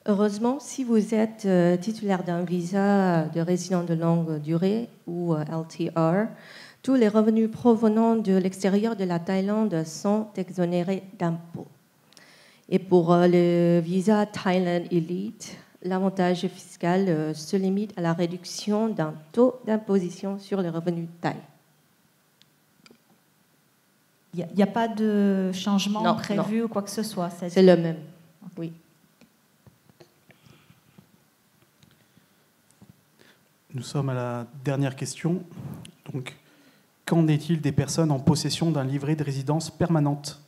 Heureusement, si vous êtes titulaire d'un visa de résident de longue durée ou LTR, tous les revenus provenant de l'extérieur de la Thaïlande sont exonérés d'impôts. Et pour le visa Thailand Elite, l'avantage fiscal se limite à la réduction d'un taux d'imposition sur les revenus thaïs. Il n'y a pas de changement prévu ou quoi que ce soit? C'est le même, oui. Nous sommes à la dernière question. Donc, qu'en est-il des personnes en possession d'un livret de résidence permanente?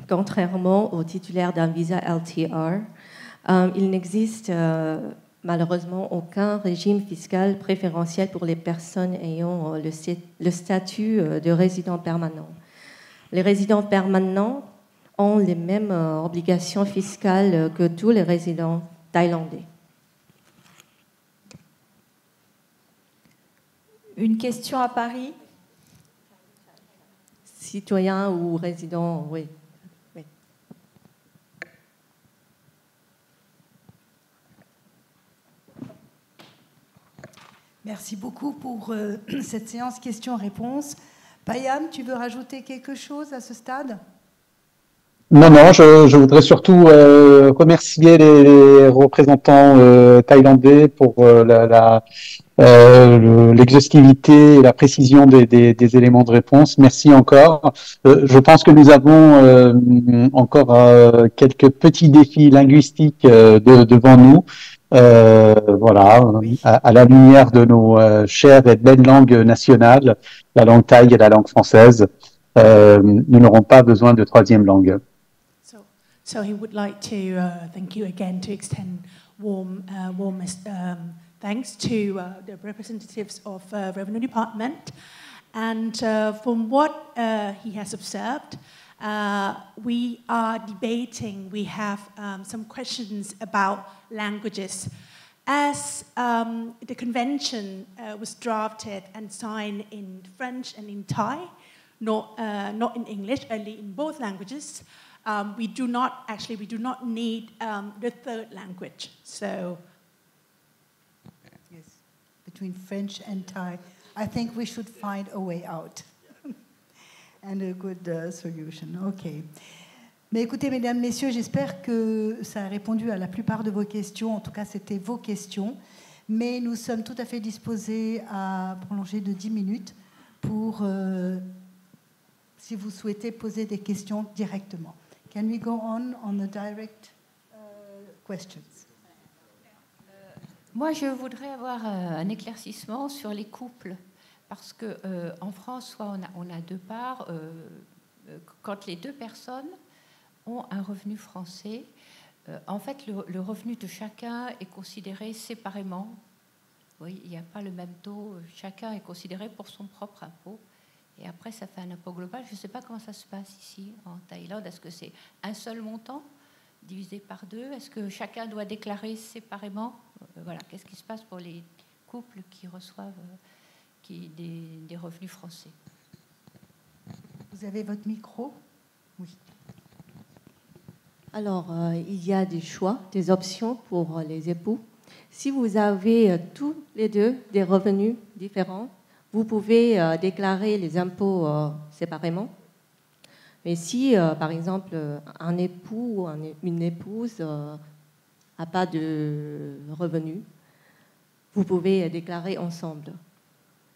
Contrairement aux titulaires d'un visa LTR, il n'existe malheureusement aucun régime fiscal préférentiel pour les personnes ayant le statut de résident permanent. Les résidents permanents ont les mêmes obligations fiscales que tous les résidents thaïlandais. Une question à Paris? Citoyen ou résident, oui. Merci beaucoup pour cette séance questions-réponses. Payam, tu veux rajouter quelque chose à ce stade? Non, je voudrais surtout remercier les représentants thaïlandais pour l'exhaustivité et la précision des éléments de réponse. Merci encore. Je pense que nous avons encore quelques petits défis linguistiques devant nous. Voilà, à la lumière de nos chères et belles langues nationales, la langue thaï et la langue française, nous n'aurons pas besoin de troisième langue. So he would like to thank you again to extend warmest thanks to the representatives of Revenue Department. And from what he has observed, we are debating, we have some questions about languages. As the convention was drafted and signed in French and in Thai, not in English, only in both languages, we do not need the third language. So, yes, between French and Thai, I think we should find a way out and a good solution. Okay. Mais écoutez, mesdames, messieurs, j'espère que ça a répondu à la plupart de vos questions. En tout cas, c'était vos questions. Mais nous sommes tout à fait disposés à prolonger de 10 minutes pour, si vous souhaitez, poser des questions directement. Can we go on the direct questions? Moi, je voudrais avoir un éclaircissement sur les couples. Parce qu'en France, soit on a deux parts. Quand les deux personnes ont un revenu français, en fait, le revenu de chacun est considéré séparément. Oui, il n'y a pas le même taux. Chacun est considéré pour son propre impôt. Et après, ça fait un impôt global. Je ne sais pas comment ça se passe ici, en Thaïlande. Est-ce que c'est un seul montant divisé par deux? Est-ce que chacun doit déclarer séparément? Voilà, qu'est-ce qui se passe pour les couples qui reçoivent des revenus français? Vous avez votre micro? Oui. Alors, il y a des choix, des options pour les époux. Si vous avez tous les deux des revenus différents, vous pouvez déclarer les impôts séparément. Mais si, par exemple, un époux ou une épouse n'a pas de revenus, vous pouvez déclarer ensemble.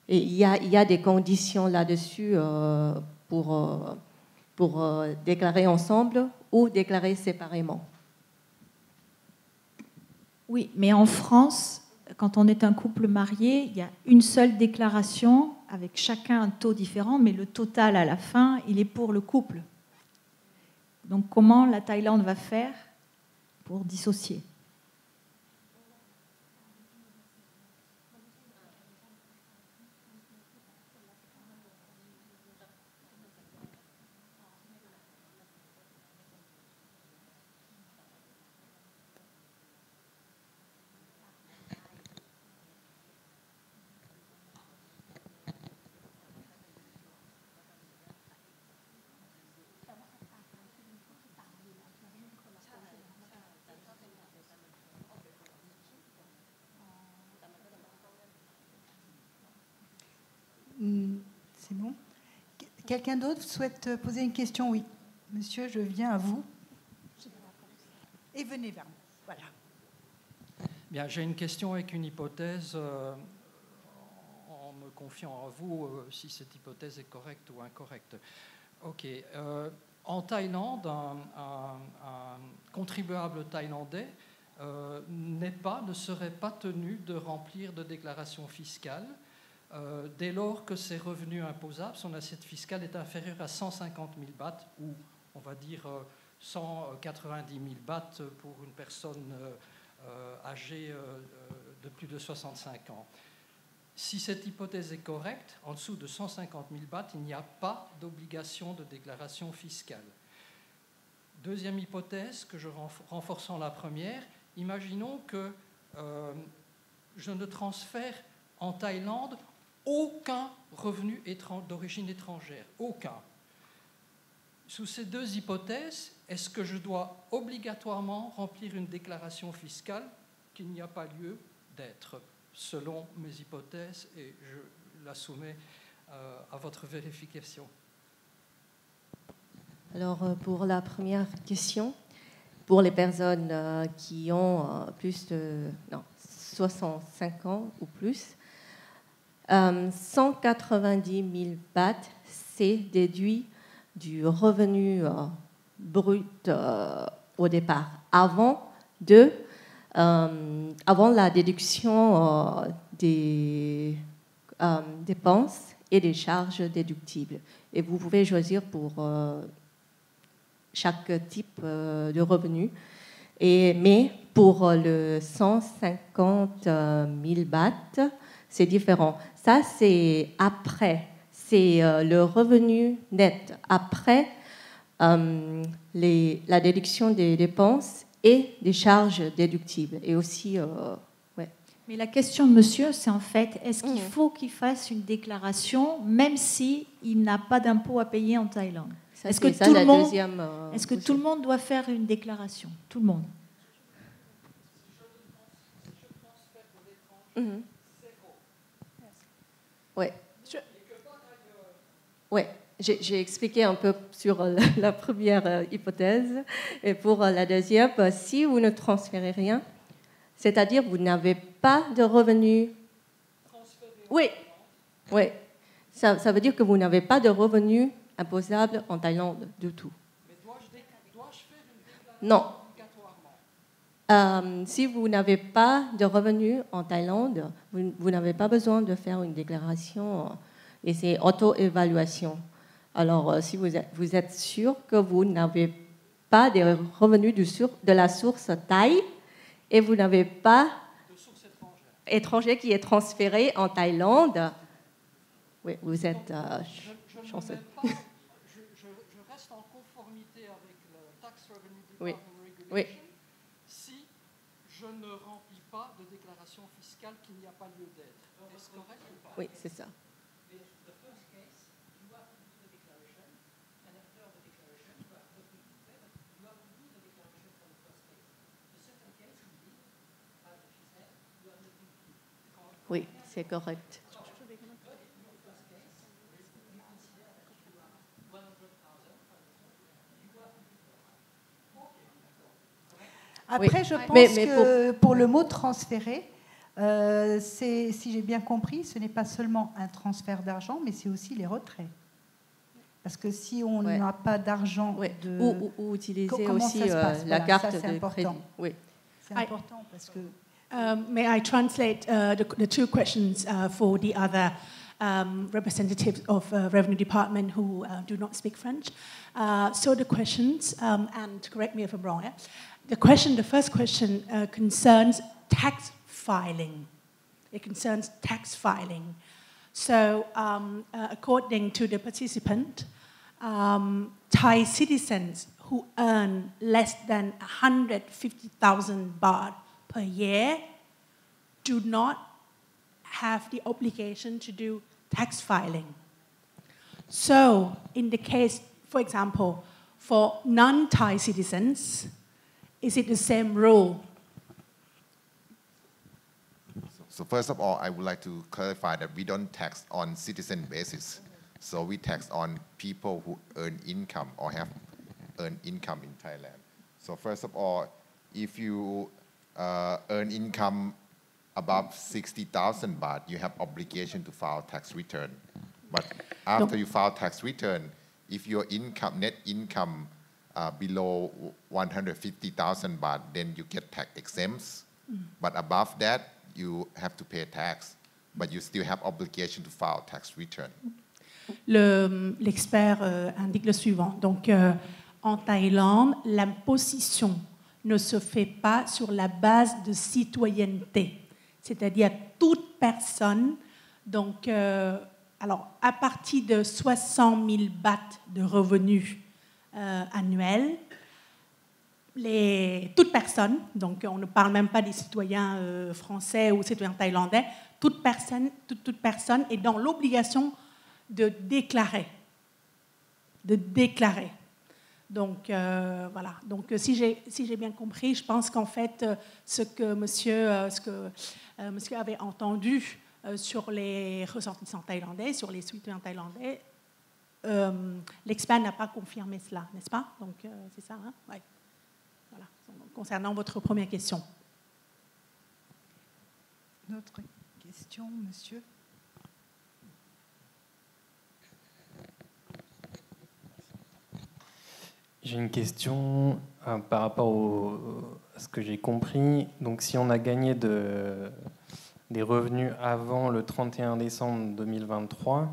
Et il y a des conditions là-dessus pour déclarer ensemble ou déclarer séparément. Oui, mais en France, quand on est un couple marié, il y a une seule déclaration avec chacun un taux différent, mais le total à la fin, il est pour le couple. Donc comment la Thaïlande va faire pour dissocier? C'est bon. Quelqu'un d'autre souhaite poser une question? Oui. Monsieur, je viens à vous. Et venez vers nous. Voilà. Bien, j'ai une question avec une hypothèse, en me confiant à vous si cette hypothèse est correcte ou incorrecte. Ok. En Thaïlande, un contribuable thaïlandais ne serait pas tenu de remplir de déclaration fiscale dès lors que ses revenus imposables, son assiette fiscale est inférieure à 150 000 bahts, ou on va dire 190 000 bahts pour une personne âgée de plus de 65 ans. Si cette hypothèse est correcte, en dessous de 150 000 bahts, il n'y a pas d'obligation de déclaration fiscale. Deuxième hypothèse, renforçant la première, imaginons que je ne transfère en Thaïlande aucun revenu d'origine étrangère, aucun. Sous ces deux hypothèses, est-ce que je dois obligatoirement remplir une déclaration fiscale qu'il n'y a pas lieu d'être, selon mes hypothèses, et je la soumets à votre vérification? Alors, pour la première question, pour les personnes qui ont plus de 65 ans ou plus, 190 000 bahts, c'est déduit du revenu brut au départ, avant la déduction des dépenses et des charges déductibles. Et vous pouvez choisir pour chaque type de revenu. Mais pour le 150 000 bahts, c'est différent. Ça, c'est après. C'est le revenu net après la déduction des dépenses et des charges déductibles. Et aussi, ouais. Mais la question de monsieur, c'est en fait, est-ce qu'il faut qu'il fasse une déclaration même s'il n'a pas d'impôt à payer en Thaïlande? Est-ce que, tout le monde doit faire une déclaration? Tout le monde? Oui. Ouais. J'ai expliqué un peu sur la première hypothèse. Et pour la deuxième, si vous ne transférez rien, c'est-à-dire vous n'avez pas de revenus. Oui. Oui. Ça veut dire que vous n'avez pas de revenus imposables en Thaïlande du tout. Mais dois-je faire une déclaration obligatoirement? Si vous n'avez pas de revenus en Thaïlande, vous n'avez pas besoin de faire une déclaration et c'est auto-évaluation. Alors, si vous êtes sûr que vous n'avez pas des revenus de la source Thaï et vous n'avez pas de source étranger qui est transféré en Thaïlande, oui, vous êtes chanceux. Je reste en conformité avec le Tax Revenue Department Regulation. Oui. Si je ne remplis pas de déclaration fiscale qu'il n'y a pas lieu d'être. Est-ce correct ou pas? Oui, c'est ça. Oui, c'est correct. Après, je pense que pour le mot transférer, si j'ai bien compris, ce n'est pas seulement un transfert d'argent, mais c'est aussi les retraits. Parce que si on n'a pas d'argent, ou utiliser aussi la carte de crédit. Oui. C'est important parce que. May I translate the two questions for the other representatives of Revenue Department who do not speak French? So the questions, and correct me if I'm wrong, the first question concerns tax filing. It concerns tax filing. So according to the participant, Thai citizens who earn less than 150,000 baht per year do not have the obligation to do tax filing. So in the case, for example, for non-Thai citizens, is it the same rule? So first of all, I would like to clarify that we don't tax on citizen basis. So we tax on people who earn income or have earned income in Thailand. So first of all, if you earn income above 60,000 baht, you have obligation to file tax return. But after you file tax return, if your income, net income below 150,000 baht, then you get tax exempts. But above that, you have to pay tax, but you still have obligation to file tax return. L'expert indique le suivant. Donc, en Thaïlande, l'imposition ne se fait pas sur la base de citoyenneté, c'est-à-dire toute personne. Donc, alors, à partir de 60 000 bahts de revenus annuels, toute personne, donc on ne parle même pas des citoyens français ou citoyens thaïlandais, toute personne est dans l'obligation de déclarer. Donc, voilà. Donc, si j'ai bien compris, je pense qu'en fait, ce que monsieur avait entendu sur les ressortissants thaïlandais, sur les citoyens thaïlandais, l'expert n'a pas confirmé cela, n'est-ce pas? Donc, c'est ça, hein? Ouais. Voilà. Concernant votre première question. Une autre question, monsieur? J'ai une question par rapport à ce que j'ai compris. Donc, si on a gagné des revenus avant le 31 décembre 2023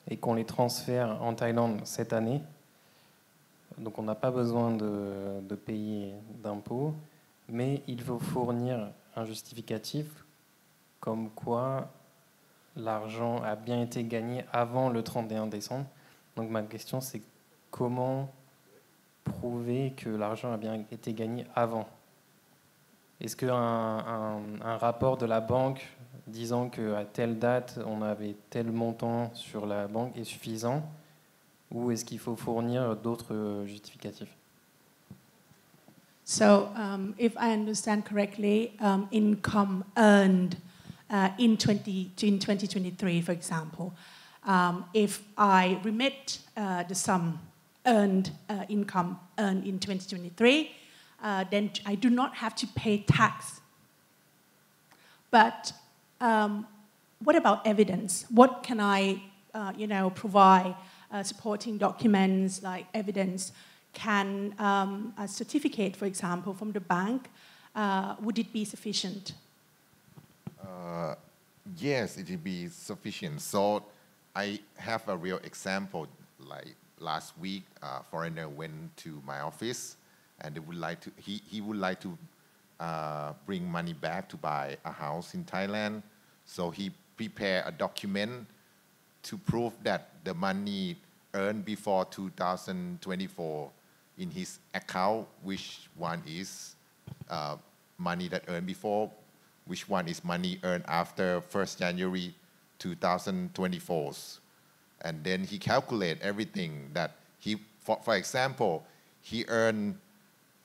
et qu'on les transfère en Thaïlande cette année, donc on n'a pas besoin de payer d'impôts. mais il faut fournir un justificatif comme quoi l'argent a bien été gagné avant le 31 décembre. Donc ma question, c'est comment prouver que l'argent a bien été gagné avant? Est-ce qu'un rapport de la banque disant qu'à telle date, on avait tel montant sur la banque est suffisant, ou est-ce qu'il faut fournir d'autres justificatifs? So, if I understand correctly, income earned in 2023, for example, if I remit the sum earned, income earned in 2023, then I do not have to pay tax. But what about evidence? What can I, provide? Supporting documents like evidence. Can a certificate, for example, from the bank, would it be sufficient? Yes, it will be sufficient. So I have a real example. Like last week, a foreigner went to my office, and they would like to. He would like to bring money back to buy a house in Thailand. So he prepared a document to prove that the money earned before 2024 in his account, which one is money that earned before, which one is money earned after 1st January 2024. And then he calculate everything that he, for example, he earned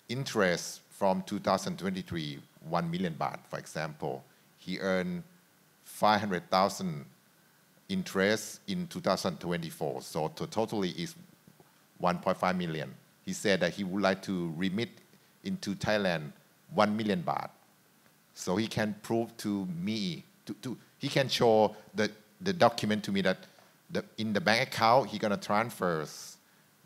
interest from 2023, 1 million baht, for example. He earned 500,000 interest in 2024, so totally is 1.5 million. He said that he would like to remit into Thailand 1 million baht. So he can prove to me, he can show the document to me that in the bank account he gonna transfer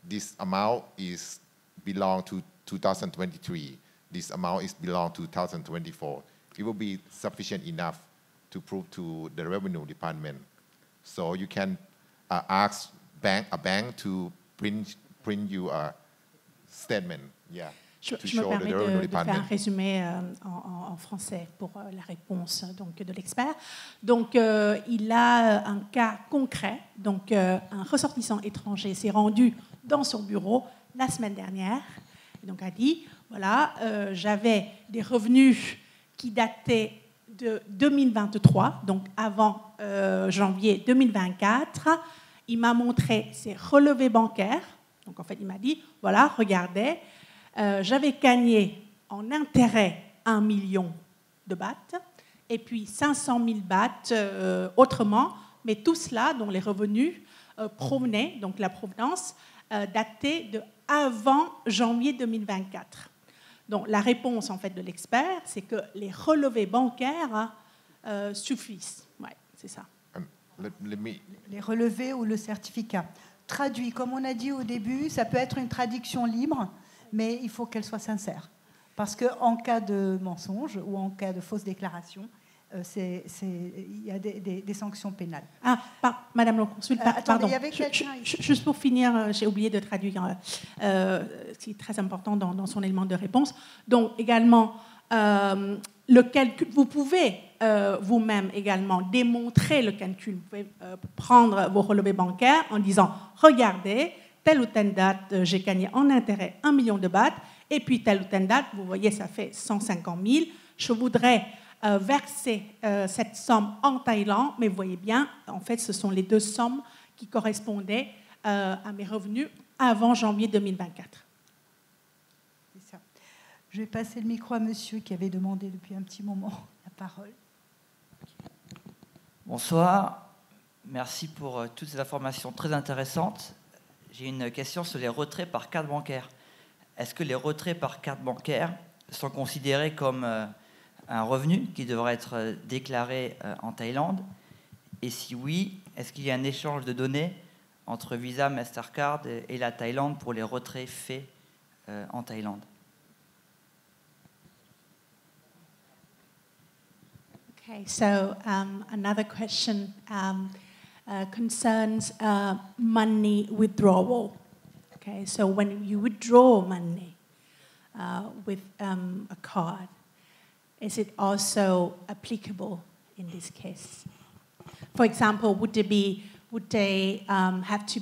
this amount is belong to 2023. This amount is belong to 2024. It will be sufficient enough to prove to the revenue department. So you can ask a bank to print you a statement, yeah. Je me permets de faire un résumé en français pour la réponse donc, de l'expert. Donc, il a un cas concret. Donc, un ressortissant étranger s'est rendu dans son bureau la semaine dernière. Et donc, a dit, voilà, j'avais des revenus qui dataient de 2023, donc avant janvier 2024. Il m'a montré ses relevés bancaires. Donc, en fait, il m'a dit, voilà, regardez, j'avais gagné en intérêt 1 million de bahts et puis 500 000 bahts autrement, mais tout cela, dont les revenus provenaient, donc la provenance, datait de avant janvier 2024. Donc la réponse en fait de l'expert, c'est que les relevés bancaires suffisent. Ouais, c'est ça. Les relevés ou le certificat. Traduit, comme on a dit au début, ça peut être une traduction libre, mais il faut qu'elle soit sincère. Parce qu'en cas de mensonge ou en cas de fausse déclaration, il y a des sanctions pénales. Ah, Madame la consul, pardon. Il y avait quelqu'un ici. Juste pour finir, j'ai oublié de traduire ce qui est très important dans son élément de réponse. Donc, également, le calcul, vous pouvez vous-même également démontrer le calcul. Vous pouvez prendre vos relevés bancaires en disant, regardez, telle ou telle date, j'ai gagné en intérêt 1 million de bahts, et puis telle ou telle date, vous voyez, ça fait 150 000. Je voudrais verser cette somme en Thaïlande, mais vous voyez bien, en fait, ce sont les deux sommes qui correspondaient à mes revenus avant janvier 2024. C'est ça. Je vais passer le micro à monsieur qui avait demandé depuis un petit moment la parole. Bonsoir, merci pour toutes ces informations très intéressantes. J'ai une question sur les retraits par carte bancaire. Est-ce que les retraits par carte bancaire sont considérés comme un revenu qui devrait être déclaré en Thaïlande? Et si oui, est-ce qu'il y a un échange de données entre Visa, Mastercard et la Thaïlande pour les retraits faits en Thaïlande? Okay, so another question concerns money withdrawal. Okay, so when you withdraw money, with a card. Is it also applicable in this case? For example, would there have to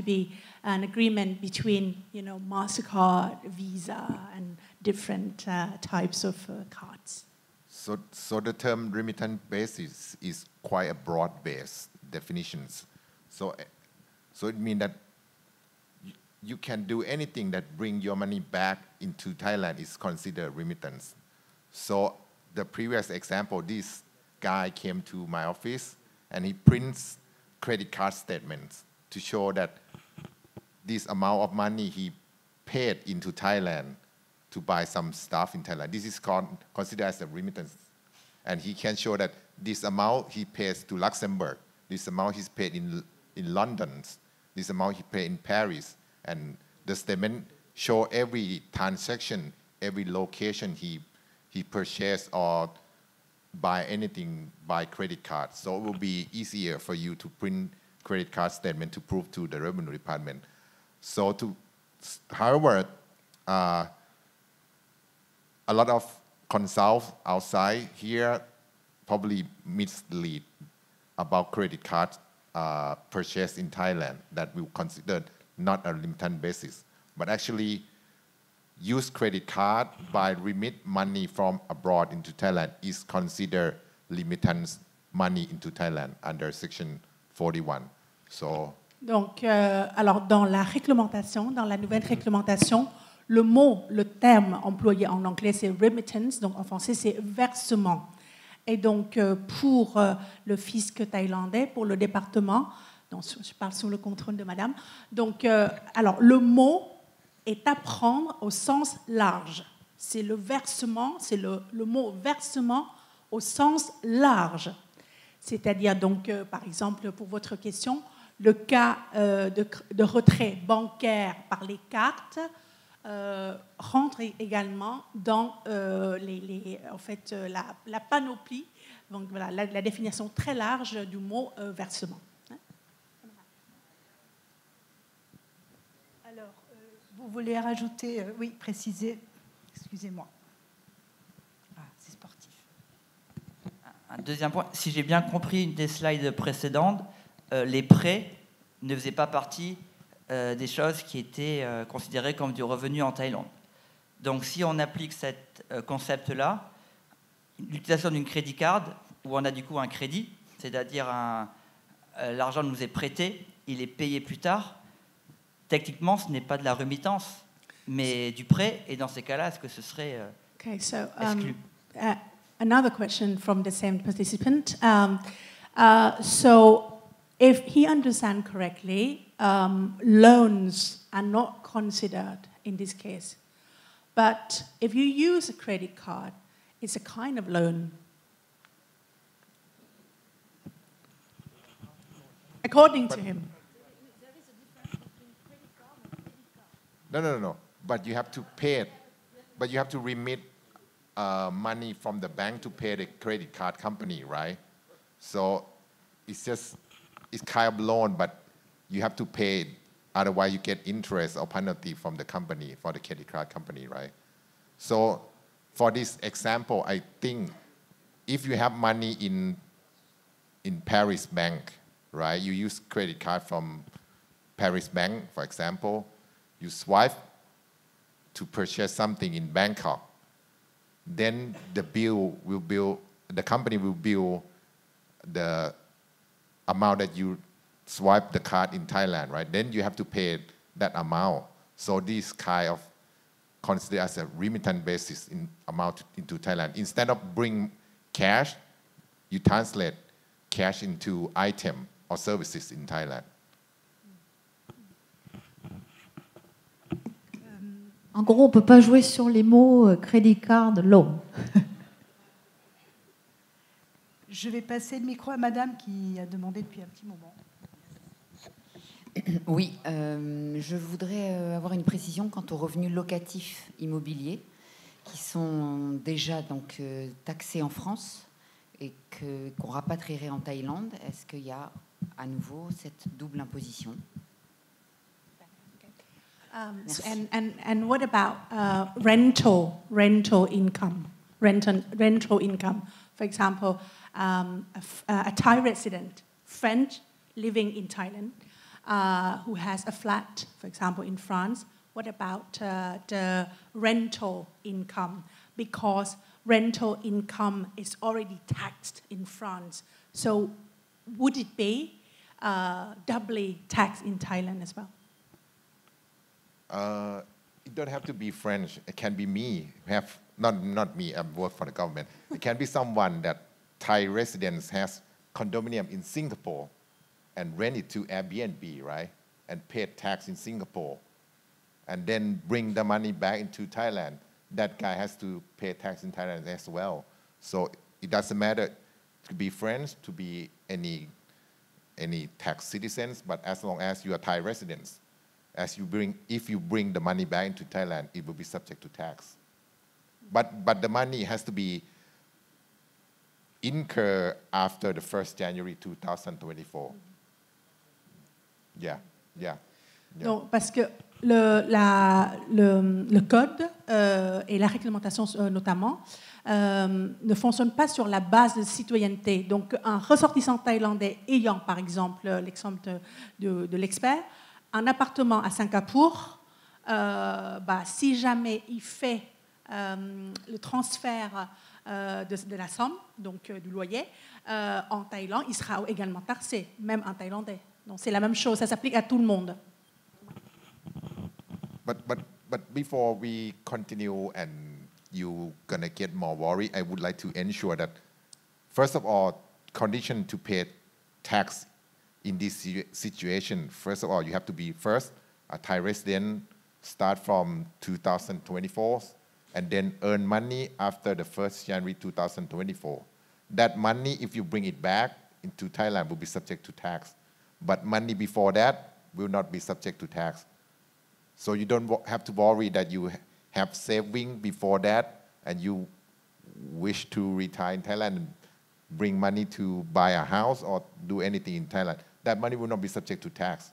be an agreement between, MasterCard, Visa, and different types of cards? So the term remittance basis is quite a broad-based definitions. So it means that you can do anything that bring your money back into Thailand is considered remittance. So the previous example, this guy came to my office and he prints credit card statements to show that this amount of money he paid into Thailand to buy some stuff in Thailand. This is considered as a remittance. And he can show that this amount he pays to Luxembourg, this amount he's paid in London, this amount he paid in Paris. And the statement show every transaction, every location he purchased or buy anything by credit card. So it will be easier for you to print credit card statement to prove to the Revenue Department. So however, a lot of consults outside here probably mislead about credit card purchase in Thailand that we consider not a remittance basis, but actually use credit card by remit money from abroad into Thailand is considered remittance money into Thailand under Section 41. So. Donc, alors dans la réglementation, dans la nouvelle réglementation, le terme employé en anglais c'est remittance, donc en français c'est versement. Et donc pour le fisc thaïlandais, pour le département, donc je parle sous le contrôle de Madame. Donc, alors le mot est à prendre au sens large. C'est le versement, c'est le mot versement au sens large. C'est-à-dire donc, par exemple, pour votre question, le cas de retrait bancaire par les cartes rentre également dans en fait, la panoplie, donc voilà, la définition très large du mot versement. Alors, vous voulez rajouter, oui, préciser, excusez-moi. Ah, c'est sportif. Un deuxième point, si j'ai bien compris des slides précédentes, les prêts ne faisaient pas partie des choses qui étaient considérées comme du revenu en Thaïlande. Donc si on applique ce concept-là, l'utilisation d'une crédit card, où on a du coup un crédit, c'est-à-dire l'argent nous est prêté, il est payé plus tard, techniquement ce n'est pas de la remittance, mais du prêt, et dans ces cas-là, est-ce que ce serait exclu? Another question from the same participant. So if he understands correctly, loans are not considered in this case. But if you use a credit card, it's a kind of loan. According to him. No. But you have to pay it. But you have to remit money from the bank to pay the credit card company, right? So it's kind of loan, but you have to pay it. Otherwise, you get interest or penalty from the company, for the credit card company, right? So for this example, I think if you have money in Paris Bank, right? You use credit card from Paris Bank, for example. You swipe to purchase something in Bangkok. Then the company will bill the amount that you swipe the card in Thailand, right? Then you have to pay that amount. So this kind of considered as a remittance basis in amount into Thailand. Instead of bring cash, you translate cash into item or services in Thailand. En gros, on ne peut pas jouer sur les mots credit card, loan. Je vais passer le micro à Madame qui a demandé depuis un petit moment. Oui, je voudrais avoir une précision quant aux revenus locatifs immobiliers qui sont déjà donc taxés en France et qu'on rapatrierait en Thaïlande. Est-ce qu'il y a à nouveau cette double imposition? And what about rental income? Rental income. For example, a Thai resident, French, living in Thailand, who has a flat, for example, in France. What about the rental income? Because rental income is already taxed in France. So would it be doubly taxed in Thailand as well? It don't have to be French. It can be me. Not me. I work for the government. It can be someone that Thai residents has condominium in Singapore and rent it to Airbnb, right? And pay tax in Singapore, and then bring the money back into Thailand. That guy has to pay tax in Thailand as well. So it doesn't matter to be French, to be any tax citizens, but as long as you are Thai residents, if you bring the money back into Thailand, it will be subject to tax. But the money has to be incurred after the 1st January 2024. Yeah. Donc, parce que le code et la réglementation notamment ne fonctionnent pas sur la base de citoyenneté. Donc, un ressortissant thaïlandais ayant, par exemple, l'exemple de l'expert, un appartement à Singapour, si jamais il fait le transfert de la somme, donc du loyer, en Thaïlande, il sera également taxé, même un Thaïlandais. Donc c'est la même chose, ça s'applique à tout le monde. But before we continue and you gonna get more worried, I would like to ensure that, first of all, condition to pay tax in this situation, first of all, you have to be first a Thai resident, start from 2024, and then earn money after the 1st January 2024. That money, if you bring it back into Thailand, will be subject to tax. But money before that will not be subject to tax. So you don't have to worry that you have saving before that and you wish to retire in Thailand and bring money to buy a house or do anything in Thailand. That money will not be subject to tax.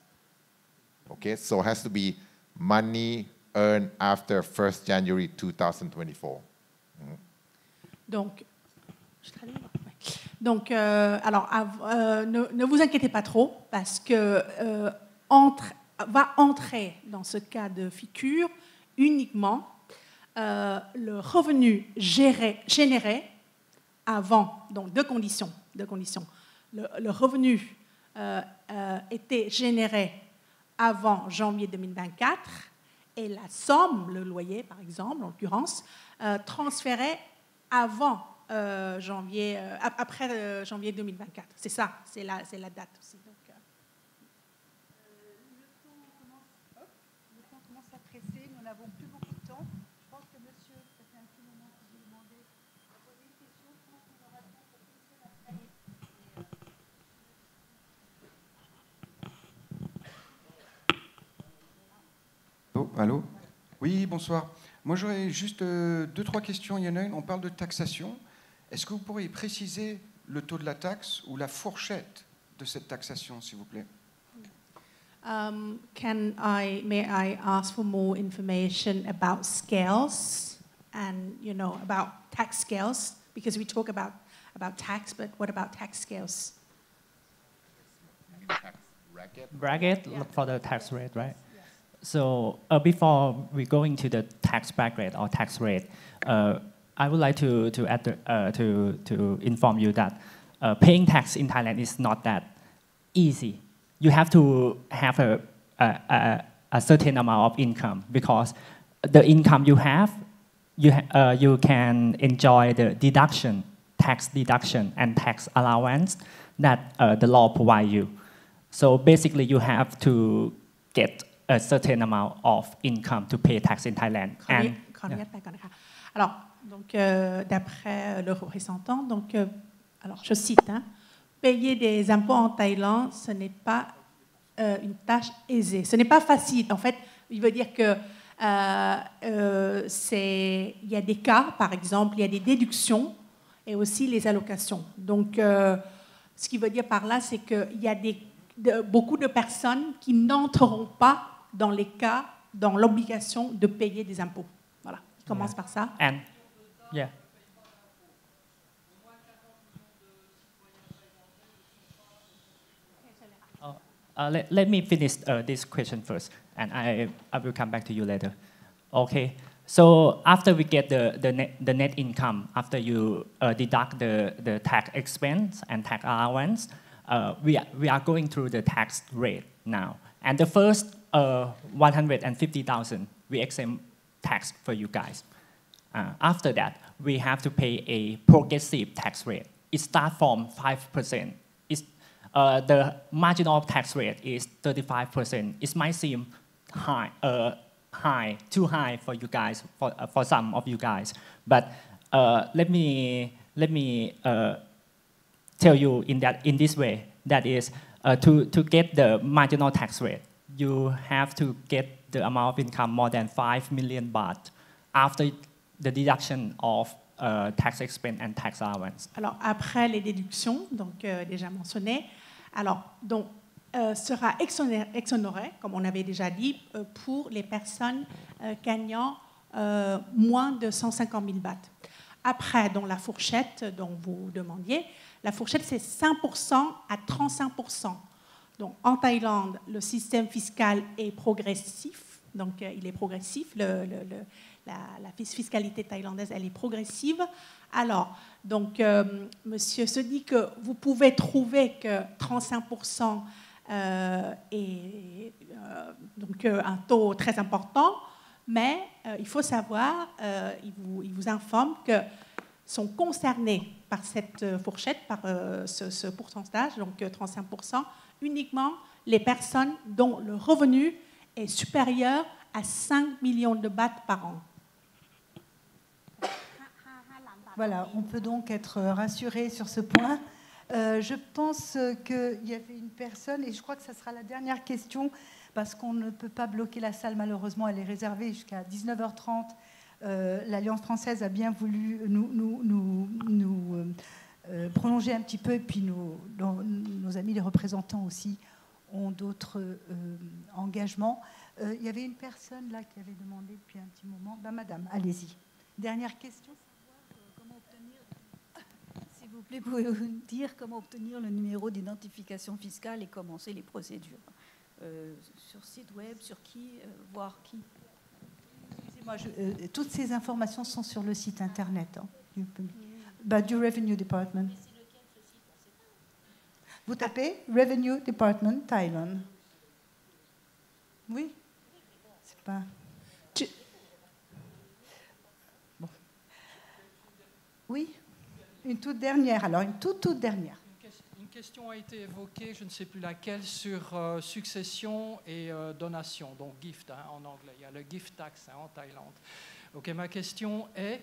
Okay, so it has to be money earned after 1st January 2024. Donc, alors, ne vous inquiétez pas trop, parce que va entrer dans ce cas de figure uniquement le revenu généré avant, donc deux conditions. Le revenu était généré avant janvier 2024 et la somme, le loyer par exemple, en l'occurrence, transférée avant après janvier 2024. C'est ça, c'est la date aussi. Donc, le temps commence à presser, nous n'avons plus beaucoup de temps. Je pense que monsieur, ça fait un petit moment que j'ai demandé de poser une question. Je pense qu'on aura le temps pour une seule après. Allô? Oui, bonsoir. Moi, j'aurais juste 2-3 questions. Il y en a une, on parle de taxation. Est-ce que vous pourriez préciser le taux de la taxe ou la fourchette de cette taxation, s'il vous plaît? May I ask for more information about scales and, about tax scales? Because we talk about tax, but what about tax scales? Bracket for the tax rate, right? So before we go into the tax bracket or tax rate, I would like to inform you that paying tax in Thailand is not that easy. You have to have a certain amount of income, because the income you have, you can enjoy the deduction, tax deduction and tax allowance that the law provide you. So basically, you have to get a certain amount of income to pay tax in Thailand. Alors, donc, d'après le représentant, donc, alors je cite, payer des impôts en Thaïlande, ce n'est pas une tâche aisée. Ce n'est pas facile. En fait, il veut dire que il y a des cas, par exemple, il y a des déductions et aussi les allocations. Donc, ce qu'il veut dire par là, c'est qu'il y a beaucoup de personnes qui n'entreront pas dans les cas dans l'obligation de payer des impôts. Voilà, il commence par ça. And yeah. Let me finish this question first, and I will come back to you later. Okay. So after we get the net income, after you deduct the tax expense and tax allowance, we are going through the tax rate now. And the first 150,000, we exempt tax for you guys. After that, we have to pay a progressive tax rate. It starts from 5%. The marginal tax rate is 35%. It might seem high, too high for you guys, for some of you guys. But let me tell you in this way. That is, to get the marginal tax rate, you have to get the amount of income more than 5 million baht after the deduction of tax expense and tax allowance. Alors après les déductions, donc déjà mentionnées, alors donc sera exonéré, comme on avait déjà dit, pour les personnes gagnant moins de 150 000 bahts. Après, dans la fourchette dont vous demandiez, la fourchette c'est 5% à 35%. Donc en Thaïlande, le système fiscal est progressif. Donc il est progressif. La fiscalité thaïlandaise, elle est progressive. Alors, donc, monsieur se dit que vous pouvez trouver que 35% est donc un taux très important, mais il faut savoir, il vous informe que sont concernés par cette fourchette, par ce pourcentage, donc 35%, uniquement les personnes dont le revenu est supérieur à 5 millions de bahts par an. Voilà, on peut donc être rassuré sur ce point. Je pense qu'il y avait une personne, et je crois que ce sera la dernière question, parce qu'on ne peut pas bloquer la salle, malheureusement, elle est réservée jusqu'à 19h30. L'Alliance française a bien voulu nous prolonger un petit peu, et puis nos amis les représentants aussi ont d'autres engagements. Il y avait une personne là qui avait demandé depuis un petit moment. Madame, allez-y. Dernière question. S'il vous plaît, pouvez-vous nous dire comment obtenir le numéro d'identification fiscale et commencer les procédures sur site web, sur qui, voir qui? Excusez-moi, toutes ces informations sont sur le site internet du Revenue Department. Vous tapez Revenue Department Thailand. Oui. C'est pas. Bon. Oui. Une toute dernière. Alors, une toute dernière. Une question a été évoquée, je ne sais plus laquelle, sur succession et donation, donc gift en anglais. Il y a le gift tax en Thaïlande. Ok, ma question est,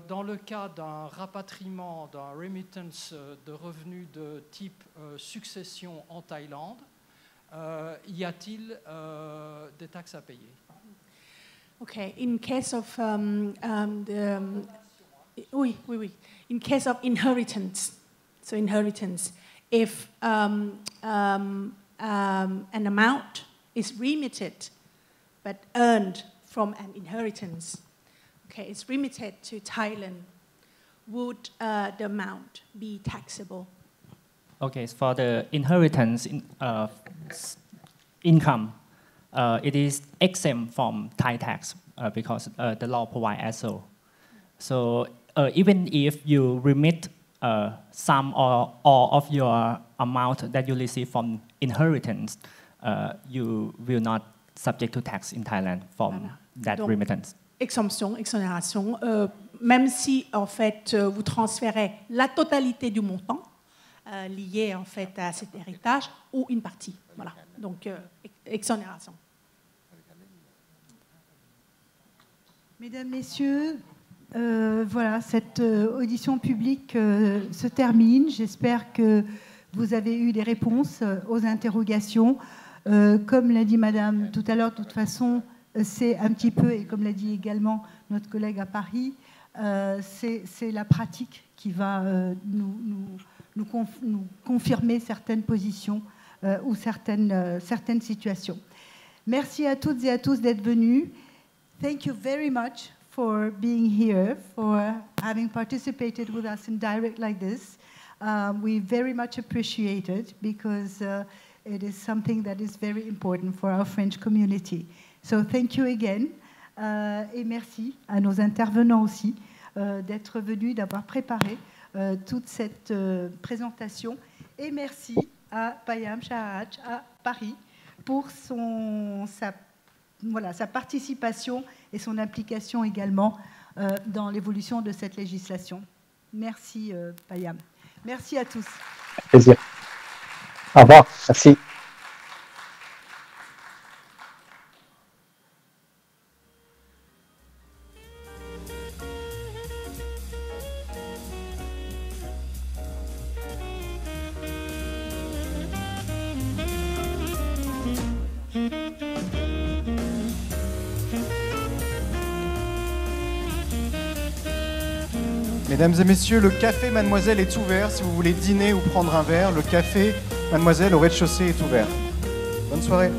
dans le cas d'un rapatriement, d'un remittance de revenus de type succession en Thaïlande, y a-t-il des taxes à payer? Okay, in case of oui. In case of inheritance, so inheritance, if an amount is remitted but earned from an inheritance, okay, it's remitted to Thailand, would the amount be taxable? Okay, for the inheritance income, it is exempt from Thai tax because the law provides as so. So even if you remit some or all of your amount that you receive from inheritance, you will not subject to tax in Thailand from that Donc, remittance. Exemption, exonération, même si en fait vous transférez la totalité du montant lié en fait à cet héritage ou une partie. Voilà. Donc exonération. Mesdames, Messieurs, voilà, cette audition publique se termine. J'espère que vous avez eu des réponses aux interrogations. Comme l'a dit Madame tout à l'heure, de toute façon, c'est un petit peu, et comme l'a dit également notre collègue à Paris, c'est la pratique qui va nous confirmer certaines positions ou certaines situations. Merci à toutes et à tous d'être venus. Thank you very much for being here, for having participated with us in Direct like this. We very much appreciate it because it is something that is very important for our French community. So thank you again. Et merci à nos intervenants aussi d'être venus, d'avoir préparé toute cette présentation. Et merci à Payam Shahaj à Paris pour sa participation et son implication également dans l'évolution de cette législation. Merci Payam. Merci à tous. Plaisir. Au revoir. Merci. Mesdames et messieurs, le café Mademoiselle est ouvert. Si vous voulez dîner ou prendre un verre, le café Mademoiselle au rez-de-chaussée est ouvert. Bonne soirée.